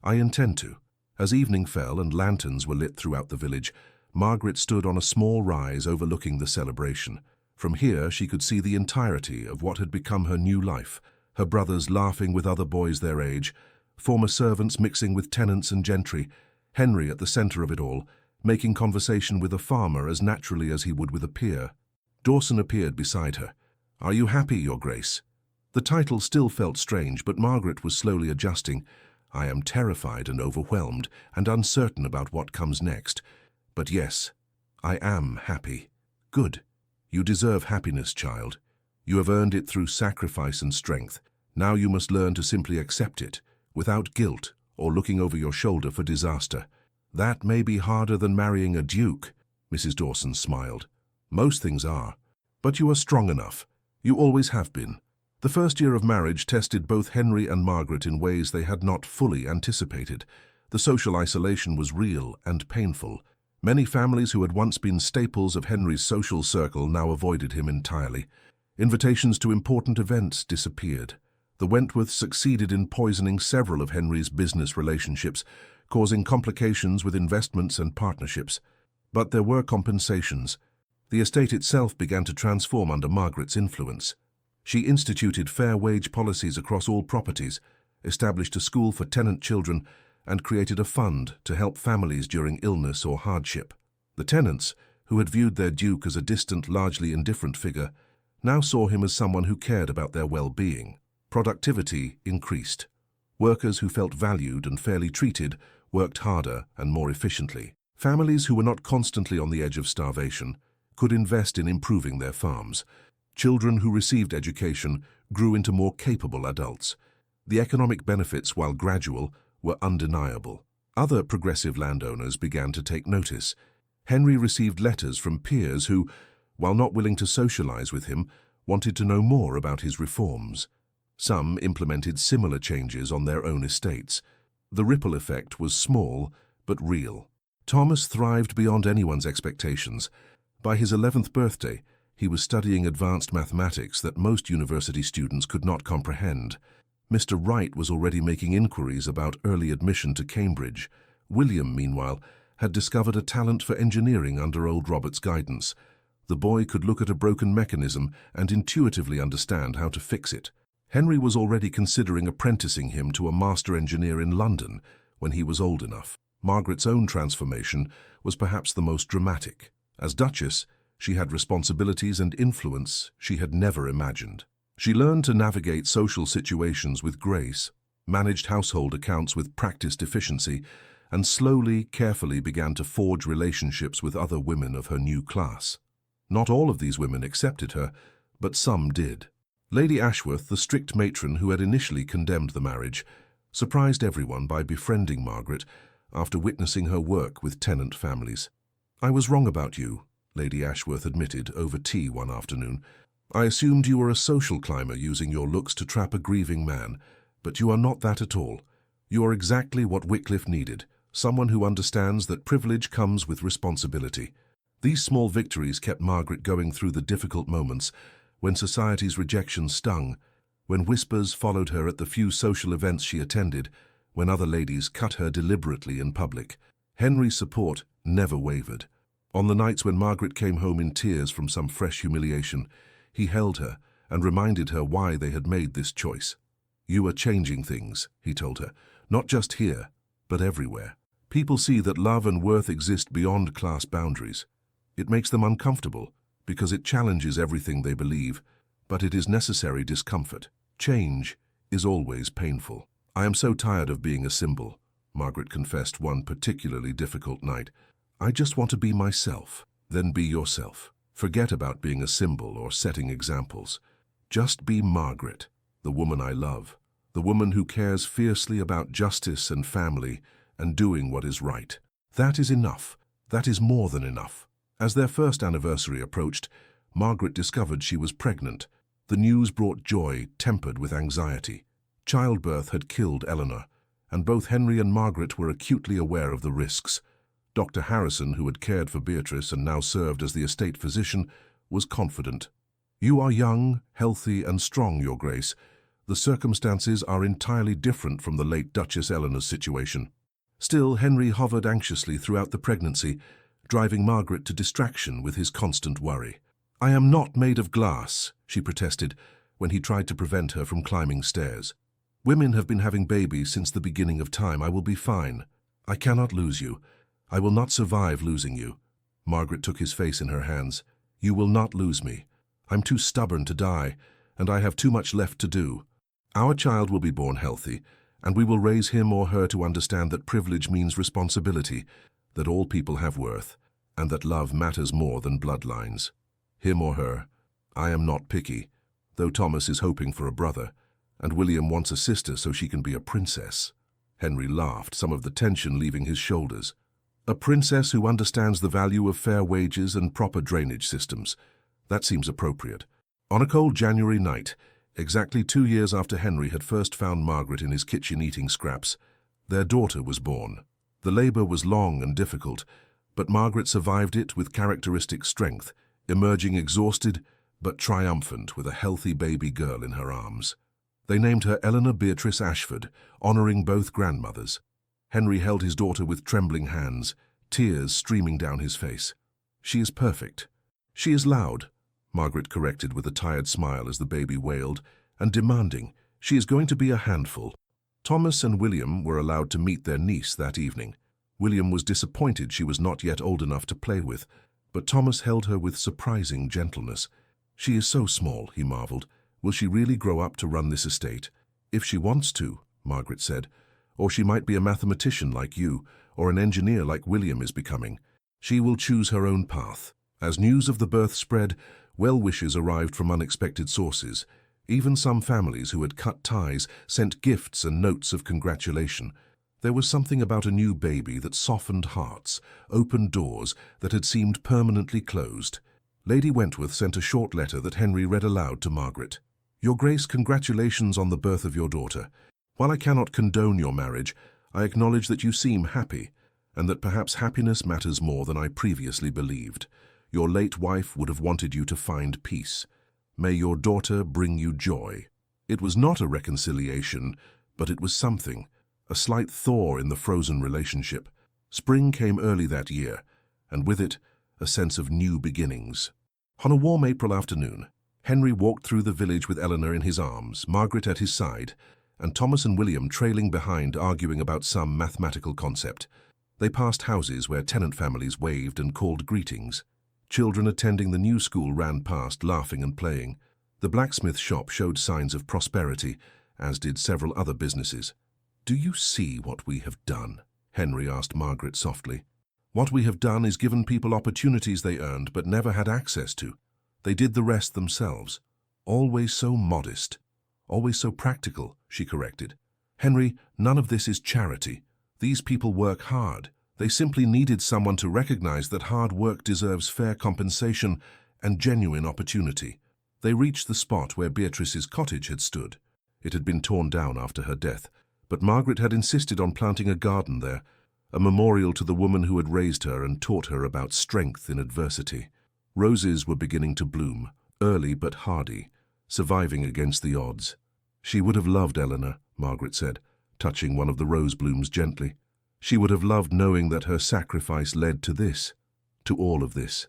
I intend to." As evening fell and lanterns were lit throughout the village, Margaret stood on a small rise overlooking the celebration. From here she could see the entirety of what had become her new life, her brothers laughing with other boys their age, former servants mixing with tenants and gentry, Henry at the centre of it all, making conversation with a farmer as naturally as he would with a peer. Dawson appeared beside her. "Are you happy, Your Grace?" The title still felt strange, but Margaret was slowly adjusting. "I am terrified and overwhelmed and uncertain about what comes next. But yes, I am happy." "Good. You deserve happiness, child. You have earned it through sacrifice and strength. Now you must learn to simply accept it, without guilt or looking over your shoulder for disaster. That may be harder than marrying a duke," Mrs. Dawson smiled. "Most things are. But you are strong enough. You always have been." The first year of marriage tested both Henry and Margaret in ways they had not fully anticipated. The social isolation was real and painful. Many families who had once been staples of Henry's social circle now avoided him entirely. Invitations to important events disappeared. The Wentworths succeeded in poisoning several of Henry's business relationships, causing complications with investments and partnerships. But there were compensations. The estate itself began to transform under Margaret's influence. She instituted fair wage policies across all properties, established a school for tenant children, and created a fund to help families during illness or hardship. The tenants, who had viewed their duke as a distant, largely indifferent figure, now saw him as someone who cared about their well-being. Productivity increased. Workers who felt valued and fairly treated worked harder and more efficiently. Families who were not constantly on the edge of starvation could invest in improving their farms. Children who received education grew into more capable adults. The economic benefits, while gradual, were undeniable. Other progressive landowners began to take notice. Henry received letters from peers who, while not willing to socialize with him, wanted to know more about his reforms. Some implemented similar changes on their own estates. The ripple effect was small, but real. Thomas thrived beyond anyone's expectations. By his 11th birthday, he was studying advanced mathematics that most university students could not comprehend. Mr. Wright was already making inquiries about early admission to Cambridge. William, meanwhile, had discovered a talent for engineering under old Robert's guidance. The boy could look at a broken mechanism and intuitively understand how to fix it. Henry was already considering apprenticing him to a master engineer in London when he was old enough. Margaret's own transformation was perhaps the most dramatic. As Duchess, she had responsibilities and influence she had never imagined. She learned to navigate social situations with grace, managed household accounts with practiced efficiency, and slowly, carefully began to forge relationships with other women of her new class. Not all of these women accepted her, but some did. Lady Ashworth, the strict matron who had initially condemned the marriage, surprised everyone by befriending Margaret after witnessing her work with tenant families. "I was wrong about you," Lady Ashworth admitted over tea one afternoon. "I assumed you were a social climber using your looks to trap a grieving man, but you are not that at all. You are exactly what Wycliffe needed, someone who understands that privilege comes with responsibility." These small victories kept Margaret going through the difficult moments when society's rejection stung, when whispers followed her at the few social events she attended, when other ladies cut her deliberately in public. Henry's support never wavered. On the nights when Margaret came home in tears from some fresh humiliation, he held her and reminded her why they had made this choice. "You are changing things," he told her, "not just here, but everywhere. People see that love and worth exist beyond class boundaries. It makes them uncomfortable, because it challenges everything they believe, but it is necessary discomfort. Change is always painful." "I am so tired of being a symbol," Margaret confessed one particularly difficult night. "I just want to be myself." "Then be yourself. Forget about being a symbol or setting examples. Just be Margaret, the woman I love, the woman who cares fiercely about justice and family and doing what is right. That is enough. That is more than enough." As their first anniversary approached, Margaret discovered she was pregnant. The news brought joy tempered with anxiety. Childbirth had killed Eleanor, and both Henry and Margaret were acutely aware of the risks. Dr. Harrison, who had cared for Beatrice and now served as the estate physician, was confident. "You are young, healthy, and strong, Your Grace. The circumstances are entirely different from the late Duchess Eleanor's situation." Still, Henry hovered anxiously throughout the pregnancy, driving Margaret to distraction with his constant worry. "I am not made of glass," she protested when he tried to prevent her from climbing stairs. "Women have been having babies since the beginning of time. I will be fine. I cannot lose you. I will not survive losing you." Margaret took his face in her hands. "You will not lose me. I'm too stubborn to die, and I have too much left to do. Our child will be born healthy, and we will raise him or her to understand that privilege means responsibility, that all people have worth, and that love matters more than bloodlines. Him or her. I am not picky, though Thomas is hoping for a brother, and William wants a sister so she can be a princess." Henry laughed, some of the tension leaving his shoulders. "A princess who understands the value of fair wages and proper drainage systems. That seems appropriate." On a cold January night, exactly 2 years after Henry had first found Margaret in his kitchen eating scraps, their daughter was born. The labor was long and difficult, but Margaret survived it with characteristic strength, emerging exhausted but triumphant with a healthy baby girl in her arms. They named her Eleanor Beatrice Ashford, honoring both grandmothers. Henry held his daughter with trembling hands, tears streaming down his face. "She is perfect." "She is loud," Margaret corrected with a tired smile as the baby wailed, "and demanding. She is going to be a handful." Thomas and William were allowed to meet their niece that evening. William was disappointed she was not yet old enough to play with, but Thomas held her with surprising gentleness. "She is so small," he marveled. "Will she really grow up to run this estate?" "If she wants to," Margaret said. "Or she might be a mathematician like you, or an engineer like William is becoming. She will choose her own path." As news of the birth spread, well wishes arrived from unexpected sources. Even some families who had cut ties sent gifts and notes of congratulation. There was something about a new baby that softened hearts, opened doors that had seemed permanently closed. Lady Wentworth sent a short letter that Henry read aloud to Margaret. "Your Grace, congratulations on the birth of your daughter. While I cannot condone your marriage, I acknowledge that you seem happy, and that perhaps happiness matters more than I previously believed. Your late wife would have wanted you to find peace. May your daughter bring you joy." It was not a reconciliation, but it was something, a slight thaw in the frozen relationship. Spring came early that year, and with it, a sense of new beginnings. On a warm April afternoon, Henry walked through the village with Eleanor in his arms, Margaret at his side, and Thomas and William trailing behind, arguing about some mathematical concept. They passed houses where tenant families waved and called greetings. Children attending the new school ran past, laughing and playing. The blacksmith shop showed signs of prosperity, as did several other businesses. "Do you see what we have done?" Henry asked Margaret softly. "What we have done is given people opportunities they earned but never had access to. They did the rest themselves. Always so modest. Always so practical," she corrected. "Henry, none of this is charity. These people work hard. They simply needed someone to recognize that hard work deserves fair compensation and genuine opportunity." They reached the spot where Beatrice's cottage had stood. It had been torn down after her death, but Margaret had insisted on planting a garden there, a memorial to the woman who had raised her and taught her about strength in adversity. Roses were beginning to bloom, early but hardy, surviving against the odds. "She would have loved Eleanor," Margaret said, touching one of the rose blooms gently. "She would have loved knowing that her sacrifice led to this, to all of this."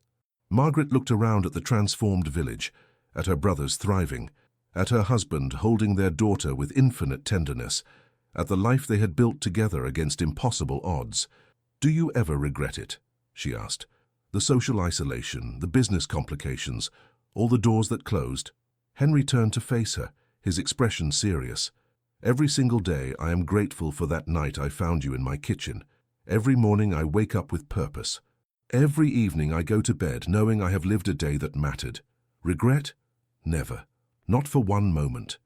Margaret looked around at the transformed village, at her brothers thriving, at her husband holding their daughter with infinite tenderness, at the life they had built together against impossible odds. "Do you ever regret it?" she asked. "The social isolation, the business complications, all the doors that closed?" Henry turned to face her, his expression serious. "Every single day I am grateful for that night I found you in my kitchen. Every morning I wake up with purpose. Every evening I go to bed knowing I have lived a day that mattered. Regret? Never. Not for one moment."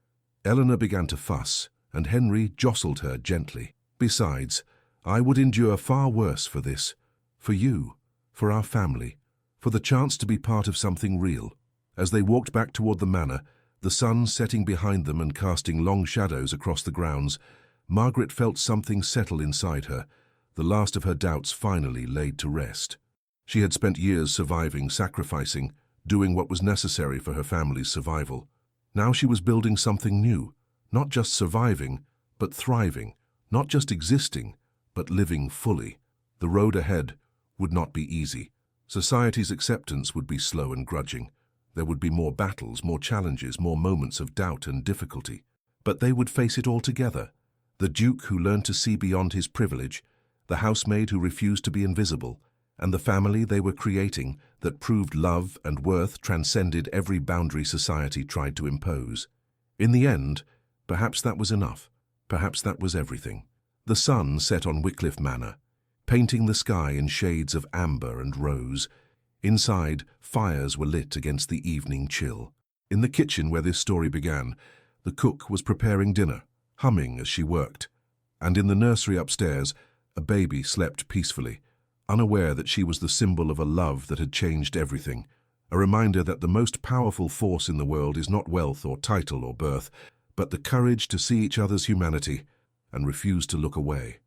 Eleanor began to fuss, and Henry jostled her gently. "Besides, I would endure far worse for this. For you, for our family, for the chance to be part of something real." As they walked back toward the manor, the sun setting behind them and casting long shadows across the grounds, Margaret felt something settle inside her, the last of her doubts finally laid to rest. She had spent years surviving, sacrificing, doing what was necessary for her family's survival. Now she was building something new, not just surviving, but thriving, not just existing, but living fully. The road ahead would not be easy. Society's acceptance would be slow and grudging. There would be more battles, more challenges, more moments of doubt and difficulty. But they would face it all together. The Duke who learned to see beyond his privilege, the housemaid who refused to be invisible, and the family they were creating that proved love and worth transcended every boundary society tried to impose. In the end, perhaps that was enough. Perhaps that was everything. The sun set on Wycliffe Manor, painting the sky in shades of amber and rose. Inside, fires were lit against the evening chill. In the kitchen where this story began, the cook was preparing dinner, humming as she worked. And in the nursery upstairs, a baby slept peacefully, unaware that she was the symbol of a love that had changed everything, a reminder that the most powerful force in the world is not wealth or title or birth, but the courage to see each other's humanity and refuse to look away.